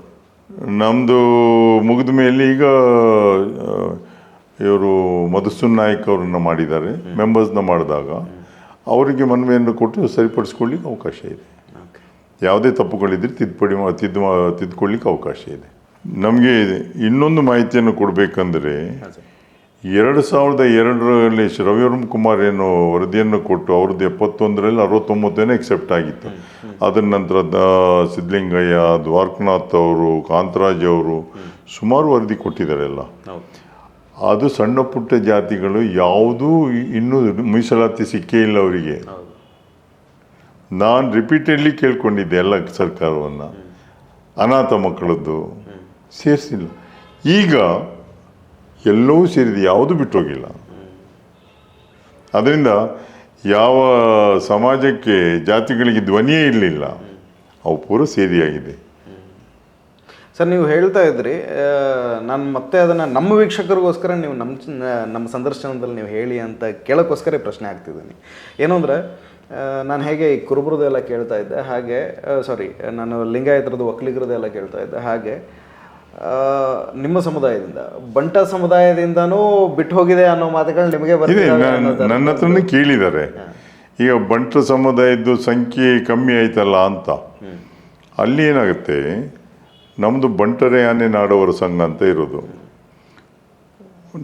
ನಮ್ಮದು ಮುಗಿದ ಮೇಲೆ ಈಗ ಇವರು ಮಧುಸೂನ್ ನಾಯಕ್ ಅವ್ರನ್ನ ಮಾಡಿದ್ದಾರೆ. ಮೆಂಬರ್ಸ್ನ ಮಾಡಿದಾಗ ಅವರಿಗೆ ಮನವಿಯನ್ನು ಕೊಟ್ಟು ಸರಿಪಡಿಸ್ಕೊಳ್ಳಿಕ್ಕೆ ಅವಕಾಶ ಇದೆ. ಯಾವುದೇ ತಪ್ಪುಗಳಿದ್ರೆ ತಿದ್ದುಕೊಳ್ಳಿಕ್ಕೆ ಅವಕಾಶ ಇದೆ. ನಮಗೆ ಇನ್ನೊಂದು ಮಾಹಿತಿಯನ್ನು ಕೊಡಬೇಕಂದ್ರೆ 2002ರಲ್ಲಿ ರವಿವರ್ಮ ಕುಮಾರ್ ಏನು ವರದಿಯನ್ನು ಕೊಟ್ಟು ಅವ್ರದ್ದು 71ರಲ್ಲಿ 69 ಎಕ್ಸೆಪ್ಟ್ ಆಗಿತ್ತು. ಅದರ ನಂತರ ಸಿದ್ಧಲಿಂಗಯ್ಯ, ದ್ವಾರಕನಾಥ್ ಅವರು, ಕಾಂತರಾಜ್ ಅವರು ಸುಮಾರು ವರದಿ ಕೊಟ್ಟಿದ್ದಾರೆ ಎಲ್ಲ. ಅದು ಸಣ್ಣ ಪುಟ್ಟ ಜಾತಿಗಳು ಯಾವುದೂ ಇನ್ನೂ ಮೀಸಲಾತಿ ಸಿಕ್ಕೇ ಇಲ್ಲ ಅವರಿಗೆ. ನಾನು ರಿಪೀಟೆಡ್ಲಿ ಕೇಳ್ಕೊಂಡಿದ್ದೆ ಎಲ್ಲ ಸರ್ಕಾರವನ್ನು, ಅನಾಥ ಮಕ್ಕಳದ್ದು ಸೇರಿಸಿಲ್ಲ. ಈಗ ಎಲ್ಲವೂ ಸೇರಿದೆ, ಯಾವುದೂ ಬಿಟ್ಟೋಗಿಲ್ಲ. ಅದರಿಂದ ಯಾವ ಸಮಾಜಕ್ಕೆ ಜಾತಿಗಳಿಗೆ ಧ್ವನಿಯೇ ಇರಲಿಲ್ಲ, ಅವು ಪೂರ ಸೇರಿಯಾಗಿದೆ.
ಸರ್ ನೀವು ಹೇಳ್ತಾ ಇದ್ರಿ, ನಾನು ಮತ್ತೆ ಅದನ್ನು ನಮ್ಮ ವೀಕ್ಷಕರಿಗೋಸ್ಕರ ನೀವು ನಮ್ಮ ಸಂದರ್ಶನದಲ್ಲಿ ನೀವು ಹೇಳಿ ಅಂತ ಕೇಳೋಕ್ಕೋಸ್ಕರ ಪ್ರಶ್ನೆ ಆಗ್ತಿದ್ದೀನಿ. ಏನು ಅಂದರೆ ನಾನು ಹೇಗೆ ಈ ಕುರುಬರದೆಲ್ಲ ಕೇಳ್ತಾ ಇದ್ದೆ, ಹಾಗೆ ನಾನು ಲಿಂಗಾಯತರದ್ದು ಒಕ್ಕಲಿಗರದೆಲ್ಲ ಕೇಳ್ತಾ ಇದ್ದೆ, ಹಾಗೆ ನಿಮ್ಮ ಸಮುದಾಯದಿಂದ ಬಂಟ ಸಮುದಾಯದಿಂದನೂ ಬಿಟ್ಟು ಹೋಗಿದೆ ಅನ್ನೋ ಮಾತುಗಳು ನಿಮಗೆ
ಇದೆ. ನನ್ನ ಹತ್ರನೇ ಕೇಳಿದ್ದಾರೆ, ಈಗ ಬಂಟ ಸಮುದಾಯದ್ದು ಸಂಖ್ಯೆ ಕಮ್ಮಿ ಆಯ್ತಲ್ಲ ಅಂತ. ಅಲ್ಲಿ ಏನಾಗುತ್ತೆ, ನಮ್ಮದು ಬಂಟರೆ ಆನೆ ನಾಡೋವರ ಸಂಘ ಅಂತ ಇರೋದು.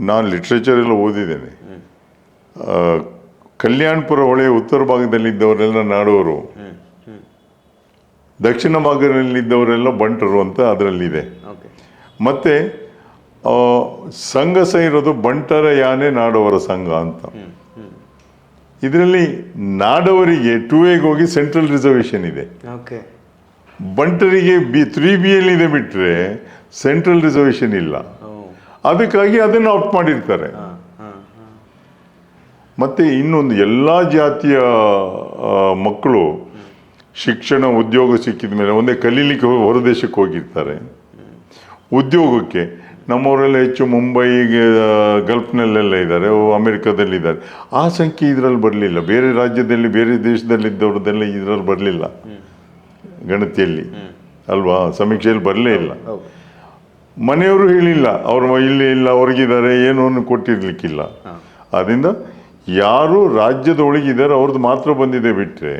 ನಾನು ಲಿಟ್ರೇಚರೆಲ್ಲ ಓದಿದ್ದೇನೆ. ಕಲ್ಯಾಣಪುರ ಹೊಳೆಯ ಉತ್ತರ ಭಾಗದಲ್ಲಿದ್ದವರೆಲ್ಲ ನಾಡೋರು, ದಕ್ಷಿಣ ಭಾಗದಲ್ಲಿದ್ದವರೆಲ್ಲ ಬಂಟರು ಅಂತ ಅದರಲ್ಲಿದೆ. ಮತ್ತು ಸಂಘ ಇರೋದು ಬಂಟರ ಯಾನೆ ನಾಡೋವರ ಸಂಘ ಅಂತ. ಇದರಲ್ಲಿ ನಾಡವರಿಗೆ 2Aಗೆ ಹೋಗಿ ಸೆಂಟ್ರಲ್ ರಿಸರ್ವೇಷನ್ ಇದೆ. ಬಂಟರಿಗೆ 3Bಯಲ್ಲಿ ಇದೆ, ಬಿಟ್ಟರೆ ಸೆಂಟ್ರಲ್ ರಿಸರ್ವೇಷನ್ ಇಲ್ಲ. ಅದಕ್ಕಾಗಿ ಅದನ್ನು ಆಪ್ಟ್ ಮಾಡಿರ್ತಾರೆ. ಮತ್ತು ಇನ್ನೊಂದು, ಎಲ್ಲ ಜಾತಿಯ ಮಕ್ಕಳು ಶಿಕ್ಷಣ ಉದ್ಯೋಗ ಸಿಕ್ಕಿದ ಮೇಲೆ ಒಂದೇ ಕಲೀಲಿಕ್ಕೆ ಹೊರದೇಶಕ್ಕೆ ಹೋಗಿರ್ತಾರೆ. ಉದ್ಯೋಗಕ್ಕೆ ನಮ್ಮವರೆಲ್ಲ ಹೆಚ್ಚು ಮುಂಬೈಗೆ, ಗಲ್ಫ್ನಲ್ಲೆಲ್ಲ ಇದ್ದಾರೆ, ಅಮೆರಿಕದಲ್ಲಿದ್ದಾರೆ. ಆ ಸಂಖ್ಯೆ ಇದರಲ್ಲಿ ಬರಲಿಲ್ಲ. ಬೇರೆ ರಾಜ್ಯದಲ್ಲಿ, ಬೇರೆ ದೇಶದಲ್ಲಿದ್ದವ್ರದ್ದೆಲ್ಲ ಇದರಲ್ಲಿ ಬರಲಿಲ್ಲ ಗಣತಿಯಲ್ಲಿ, ಅಲ್ವಾ? ಸಮೀಕ್ಷೆಯಲ್ಲಿ ಬರಲೇ ಇಲ್ಲ. ಮನೆಯವರು ಹೇಳಿಲ್ಲ, ಅವ್ರ ಇಲ್ಲಿ ಇಲ್ಲ, ಹೊರಗಿದ್ದಾರೆ, ಏನೂ ಕೊಟ್ಟಿರ್ಲಿಕ್ಕಿಲ್ಲ. ಆದ್ದರಿಂದ ಯಾರು ರಾಜ್ಯದ ಒಳಗಿದ್ದಾರೆ ಅವ್ರದ್ದು ಮಾತ್ರ ಬಂದಿದೆ, ಬಿಟ್ಟರೆ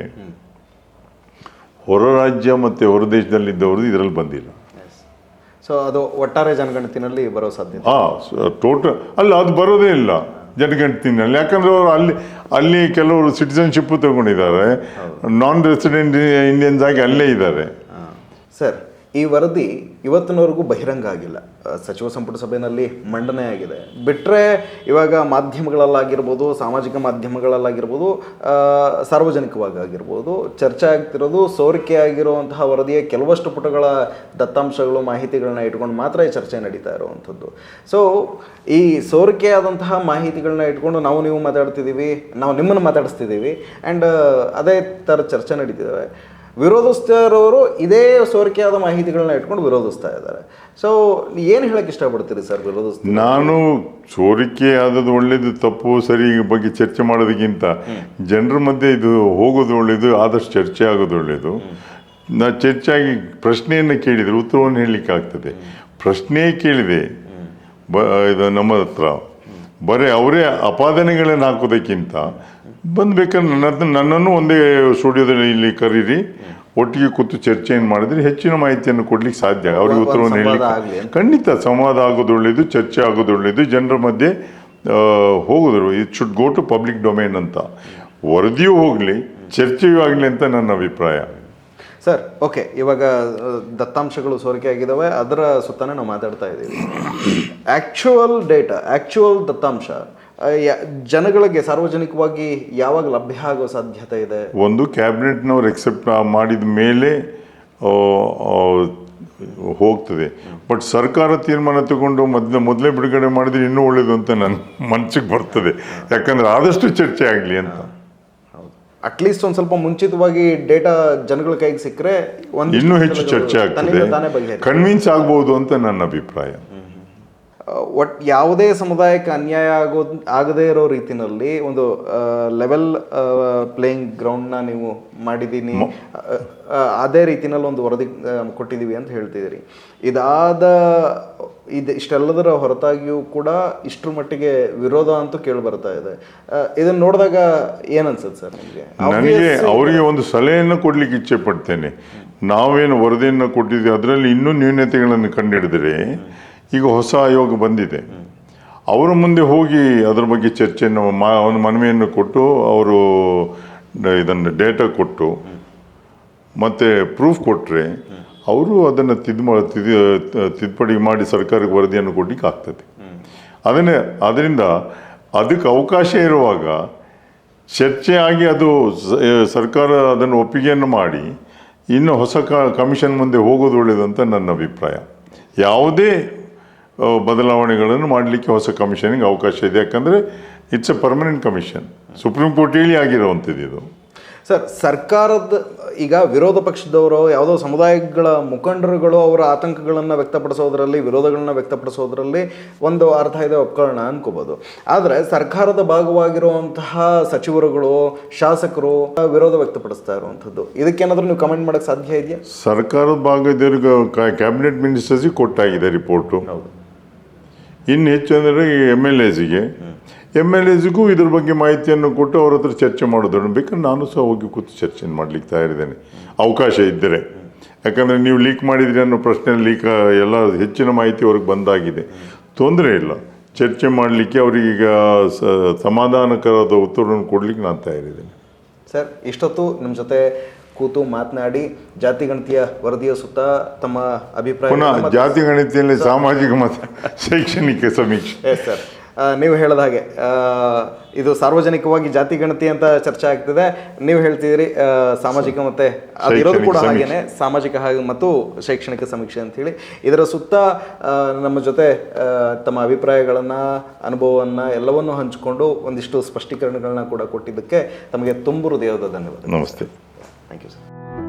ಹೊರ ರಾಜ್ಯ ಮತ್ತು ಹೊರ ದೇಶದಲ್ಲಿದ್ದವ್ರದ್ದು ಇದರಲ್ಲಿ ಬಂದಿಲ್ಲ.
ಸೊ ಅದು ಒಟ್ಟಾರೆ ಜನಗಣತಿನಲ್ಲಿ ಬರೋ ಸಾಧ್ಯತೆ.
ಟೋಟಲ್ ಅಲ್ಲ, ಅದು ಬರೋದೇ ಇಲ್ಲ ಜನಗಣತಿನಲ್ಲಿ. ಯಾಕಂದ್ರೆ ಅವರು ಅಲ್ಲಿ ಕೆಲವರು ಸಿಟಿಸನ್ಶಿಪ್ ತಗೊಂಡಿದ್ದಾರೆ, ನಾನ್ ರೆಸಿಡೆಂಟ್ ಇಂಡಿಯನ್ಸ್ ಆಗಿ ಅಲ್ಲೇ ಇದ್ದಾರೆ.
ಸರ್, ಈ ವರದಿ ಇವತ್ತಿನವರೆಗೂ ಬಹಿರಂಗ ಆಗಿಲ್ಲ. ಸಚಿವ ಸಂಪುಟ ಸಭೆಯಲ್ಲಿ ಮಂಡನೆ ಆಗಿದೆ. ಬಿಟ್ಟರೆ ಇವಾಗ ಮಾಧ್ಯಮಗಳಲ್ಲಾಗಿರ್ಬೋದು, ಸಾಮಾಜಿಕ ಮಾಧ್ಯಮಗಳಲ್ಲಾಗಿರ್ಬೋದು, ಸಾರ್ವಜನಿಕವಾಗಿರ್ಬೋದು ಚರ್ಚೆ ಆಗ್ತಿರೋದು ಸೋರಿಕೆ ಆಗಿರುವಂತಹ ವರದಿಯ ಕೆಲವಷ್ಟು ಪುಟಗಳ ದತ್ತಾಂಶಗಳು, ಮಾಹಿತಿಗಳನ್ನ ಇಟ್ಕೊಂಡು ಮಾತ್ರ ಈ ಚರ್ಚೆ ನಡೀತಾ ಇರುವಂಥದ್ದು. ಸೊ ಈ ಸೋರಿಕೆಯಾದಂತಹ ಮಾಹಿತಿಗಳನ್ನ ಇಟ್ಕೊಂಡು ನಾವು ನೀವು ಮಾತಾಡ್ತಿದ್ದೀವಿ, ನಾವು ನಿಮ್ಮನ್ನು ಮಾತಾಡಿಸ್ತಿದ್ದೀವಿ, ಆ್ಯಂಡ್ ಅದೇ ಥರ ಚರ್ಚೆ ನಡೀತಿದ್ದಾವೆ. ವಿರೋಧಿಸ್ತಿರೋರು ಇದೇ ಸೋರಿಕೆಯಾದ ಮಾಹಿತಿಗಳನ್ನ ಇಟ್ಕೊಂಡು ವಿರೋಧಿಸ್ತಾ ಇದ್ದಾರೆ. ಸೊ ಏನು ಹೇಳಕ್ಕೆ ಇಷ್ಟಪಡ್ತೀರಿ ಸರ್ ವಿರೋಧಿಸ್ತೀವಿ?
ನಾನು ಸೋರಿಕೆ ಆದದ್ದು ಒಳ್ಳೇದು ತಪ್ಪು ಸರಿ ಬಗ್ಗೆ ಚರ್ಚೆ ಮಾಡೋದಕ್ಕಿಂತ ಜನರ ಮಧ್ಯೆ ಇದು ಹೋಗೋದು ಒಳ್ಳೇದು, ಆದಷ್ಟು ಚರ್ಚೆ ಆಗೋದು ಒಳ್ಳೇದು. ನಾ ಚರ್ಚೆ ಆಗಿ ಪ್ರಶ್ನೆಯನ್ನು ಕೇಳಿದರೆ ಉತ್ತರವನ್ನು ಹೇಳಲಿಕ್ಕೆ ಆಗ್ತದೆ. ಪ್ರಶ್ನೆ ಕೇಳಿದೆ ಇದು ನಮ್ಮ ಹತ್ರ ಬರೀ ಅವರೇ ಅಪಾದನೆಗಳನ್ನು ಹಾಕೋದಕ್ಕಿಂತ ಬಂದ್ಬೇಕಾದ್ರೆ ನನ್ನನ್ನು ಒಂದೇ ಸ್ಟುಡಿಯೋದಲ್ಲಿ ಇಲ್ಲಿ ಕರೀರಿ, ಒಟ್ಟಿಗೆ ಕೂತು ಚರ್ಚೆಯನ್ನು ಮಾಡಿದ್ರೆ ಹೆಚ್ಚಿನ ಮಾಹಿತಿಯನ್ನು ಕೊಡ್ಲಿಕ್ಕೆ ಸಾಧ್ಯ. ಅವ್ರಿಗೆ ಉತ್ತರವನ್ನು ಹೇಳಲಿಕ್ಕೆ ಖಂಡಿತ ಸಂವಾದ ಆಗೋದು ಒಳ್ಳೆಯದು, ಚರ್ಚೆ ಆಗೋದು ಒಳ್ಳೆಯದು, ಜನರ ಮಧ್ಯೆ ಹೋಗೋದು. It should go to public domain ಅಂತ. ವರದಿಯೂ ಹೋಗಲಿ, ಚರ್ಚೆಯೂ ಆಗಲಿ ಅಂತ ನನ್ನ ಅಭಿಪ್ರಾಯ.
ಸರ್, ಓಕೆ, ಇವಾಗ ದತ್ತಾಂಶಗಳು ಸೋರಿಕೆ ಆಗಿದ್ದಾವೆ, ಅದರ ಸುತ್ತಾನೆ ನಾವು ಮಾತಾಡ್ತಾ ಇದ್ದೀವಿ. ಆ್ಯಕ್ಚುಯಲ್ ಡೇಟಾ, ಆ್ಯಕ್ಚುಯಲ್ ದತ್ತಾಂಶ ಜನಗಳಿಗೆ ಸಾರ್ವಜನಿಕವಾಗಿ ಯಾವಾಗ ಲಭ್ಯ ಆಗೋ ಸಾಧ್ಯತೆ ಇದೆ?
ಒಂದು ಕ್ಯಾಬಿನೆಟ್ನವ್ರು ಎಕ್ಸೆಪ್ಟ್ ಮಾಡಿದ ಮೇಲೆ ಹೋಗ್ತದೆ. ಬಟ್ ಸರ್ಕಾರ ತೀರ್ಮಾನ ತಗೊಂಡು ಮೊದಲೇ ಬಿಡುಗಡೆ ಮಾಡಿದ್ರೆ ಇನ್ನೂ ಒಳ್ಳೇದು ಅಂತ ನನ್ನ ಮನಸ್ಸಿಗೆ ಬರ್ತದೆ. ಯಾಕಂದ್ರೆ ಆದಷ್ಟು ಚರ್ಚೆ ಆಗಲಿ ಅಂತ.
ಅಟ್ಲೀಸ್ಟ್ ಒಂದು ಸ್ವಲ್ಪ ಮುಂಚಿತವಾಗಿ ಡೇಟಾ ಜನಗಳ ಕೈಗೆ ಸಿಕ್ಕರೆ
ಇನ್ನೂ ಹೆಚ್ಚು ಚರ್ಚೆ ಆಗ್ತದೆ, ಕನ್ವಿನ್ಸ್ ಆಗ್ಬೋದು ಅಂತ ನನ್ನ ಅಭಿಪ್ರಾಯ.
ಯಾವುದೇ ಸಮುದಾಯಕ್ಕೆ ಅನ್ಯಾಯ ಆಗದೇ ಇರೋ ರೀತಿಯಲ್ಲಿ ಒಂದು ಲೆವೆಲ್ ಪ್ಲೇಯಿಂಗ್ ಗ್ರೌಂಡ್ನ ನೀವು ಮಾಡಿದ್ದೀನಿ, ಅದೇ ರೀತಿಯಲ್ಲಿ ಒಂದು ವರದಿ ಕೊಟ್ಟಿದ್ದೀವಿ ಅಂತ ಹೇಳ್ತಿದ್ದೀರಿ. ಇಷ್ಟೆಲ್ಲದರ ಹೊರತಾಗಿಯೂ ಕೂಡ ಇಷ್ಟರ ಮಟ್ಟಿಗೆ ವಿರೋಧ ಅಂತೂ ಕೇಳಿ ಬರ್ತಾ ಇದೆ. ಇದನ್ನ ನೋಡಿದಾಗ ಏನನ್ಸುತ್ತೆ ಸರ್ ನಿಮಗೆ?
ನನಗೆ ಅವರಿಗೆ ಒಂದು ಸಲಹೆಯನ್ನು ಕೊಡ್ಲಿಕ್ಕೆ ಇಚ್ಛೆ ಪಡ್ತೇನೆ. ನಾವೇನು ವರದಿಯನ್ನು ಕೊಟ್ಟಿದ್ದೀವಿ ಅದರಲ್ಲಿ ಇನ್ನೂ ನ್ಯೂನತೆಗಳನ್ನು ಕಂಡುಹಿಡಿದರೆ, ಈಗ ಹೊಸ ಆಯೋಗ ಬಂದಿದೆ, ಅವರ ಮುಂದೆ ಹೋಗಿ ಅದರ ಬಗ್ಗೆ ಚರ್ಚೆಯನ್ನು ಒಂದು ಮನವಿಯನ್ನು ಕೊಟ್ಟು ಅವರು ಇದನ್ನು ಡೇಟಾ ಕೊಟ್ಟು ಮತ್ತು ಪ್ರೂಫ್ ಕೊಟ್ಟರೆ ಅವರು ಅದನ್ನು ತಿದ್ದುಪಡಿ ಮಾಡಿ ಸರ್ಕಾರಕ್ಕೆ ವರದಿಯನ್ನು ಕೊಡಲಿಕ್ಕೆ ಆಗ್ತದೆ. ಅದರಿಂದ ಅದಕ್ಕೆ ಅವಕಾಶ ಇರುವಾಗ ಚರ್ಚೆ ಆಗಿ ಅದು ಸರ್ಕಾರ ಅದನ್ನು ಒಪ್ಪಿಗೆಯನ್ನು ಮಾಡಿ ಇನ್ನು ಹೊಸ ಕಮಿಷನ್ ಮುಂದೆ ಹೋಗೋದು ಒಳ್ಳೆಯದು ಅಂತ ನನ್ನ ಅಭಿಪ್ರಾಯ. ಯಾವುದೇ ಬದಲಾವಣೆಗಳನ್ನು ಮಾಡಲಿಕ್ಕೆ ಹೊಸ ಕಮಿಷನಿಗೆ ಅವಕಾಶ ಇದೆ. ಯಾಕಂದರೆ it's A permanent commission, supreme court ಹೇಳಿ ಆಗಿರುವಂಥದ್ದು ಇದು.
ಸರ್, ಸರ್ಕಾರದ ಈಗ ವಿರೋಧ ಪಕ್ಷದವರು ಯಾವುದೋ ಸಮುದಾಯಗಳ ಮುಖಂಡರುಗಳು ಅವರ ಆತಂಕಗಳನ್ನು ವ್ಯಕ್ತಪಡಿಸೋದ್ರಲ್ಲಿ, ವಿರೋಧಗಳನ್ನ ವ್ಯಕ್ತಪಡಿಸೋದ್ರಲ್ಲಿ ಒಂದು ಅರ್ಥ ಇದೆ, ಒಪ್ಕೊಳ್ಳೋಣ ಅನ್ಕೋಬೋದು. ಆದರೆ ಸರ್ಕಾರದ ಭಾಗವಾಗಿರುವಂತಹ ಸಚಿವರುಗಳು, ಶಾಸಕರು ವಿರೋಧ ವ್ಯಕ್ತಪಡಿಸ್ತಾ ಇರುವಂಥದ್ದು, ಇದಕ್ಕೇನಾದರೂ ನೀವು ಕಮೆಂಟ್ ಮಾಡೋಕ್ಕೆ ಸಾಧ್ಯ ಇದೆಯಾ?
ಸರ್ಕಾರದ ಭಾಗದವ್ರಿಗೆ ಕ್ಯಾಬಿನೆಟ್ ಮಿನಿಸ್ಟರ್ಸಿಗೆ ಕೊಟ್ಟಾಗಿದೆ ರಿಪೋರ್ಟು. ಇನ್ನು ಹೆಚ್ಚು ಅಂದರೆ ಎಮ್ ಎಲ್ ಎಸ್ಗೂ ಇದ್ರ ಬಗ್ಗೆ ಮಾಹಿತಿಯನ್ನು ಕೊಟ್ಟು ಅವ್ರ ಹತ್ರ ಚರ್ಚೆ ಮಾಡೋದು. ಬೇಕಾದ್ರೆ ನಾನು ಸಹ ಹೋಗಿ ಕೂತು ಚರ್ಚೆಯನ್ನು ಮಾಡಲಿಕ್ಕೆ ತಯಾರಿದ್ದೇನೆ, ಅವಕಾಶ ಇದ್ದರೆ. ಯಾಕಂದರೆ ನೀವು ಲೀಕ್ ಮಾಡಿದ್ರಿ ಅನ್ನೋ ಪ್ರಶ್ನೆ ಲೀಕ್ ಎಲ್ಲ ಹೆಚ್ಚಿನ ಮಾಹಿತಿ ಅವ್ರಿಗೆ ಬಂದಾಗಿದೆ, ತೊಂದರೆ ಇಲ್ಲ. ಚರ್ಚೆ ಮಾಡಲಿಕ್ಕೆ ಅವರಿಗೀಗ ಸಮಾಧಾನಕರದ ಉತ್ತರವನ್ನು ಕೊಡಲಿಕ್ಕೆ ನಾನು ತಯಾರಿದ್ದೇನೆ.
ಸರ್, ಇಷ್ಟೊತ್ತು ನಿಮ್ಮ ಜೊತೆ ಕೂತು ಮಾತನಾಡಿ ಜಾತಿ ಗಣತಿಯ ವರದಿಯ ಸುತ್ತ ತಮ್ಮ ಅಭಿಪ್ರಾಯ,
ಪುನಃ ಜಾತಿ ಗಣತಿಯಲ್ಲಿ ಸಾಮಾಜಿಕ ಮತ್ತು ಶೈಕ್ಷಣಿಕ ಸಮೀಕ್ಷೆ.
ಸರ್, ನೀವು ಹೇಳಿದ ಹಾಗೆ ಇದು ಸಾರ್ವಜನಿಕವಾಗಿ ಜಾತಿ ಗಣತಿ ಅಂತ ಚರ್ಚೆ ಆಗ್ತಿದೆ. ನೀವು ಹೇಳ್ತಿದ್ದೀರಿ ಸಾಮಾಜಿಕ ಮತ್ತು ಅದಿರೋದು ಕೂಡ ಹಾಗೇನೆ, ಸಾಮಾಜಿಕ ಹಾಗೆ ಮತ್ತು ಶೈಕ್ಷಣಿಕ ಸಮೀಕ್ಷೆ ಅಂಥೇಳಿ. ಇದರ ಸುತ್ತ ನಮ್ಮ ಜೊತೆ ತಮ್ಮ ಅಭಿಪ್ರಾಯಗಳನ್ನು, ಅನುಭವವನ್ನು ಎಲ್ಲವನ್ನೂ ಹಂಚಿಕೊಂಡು ಒಂದಿಷ್ಟು ಸ್ಪಷ್ಟೀಕರಣಗಳನ್ನ ಕೂಡ ಕೊಟ್ಟಿದ್ದಕ್ಕೆ ತಮಗೆ ತುಂಬ ಹೃದಯದ ಧನ್ಯವಾದ.
ನಮಸ್ತೆ.
Thank you sir.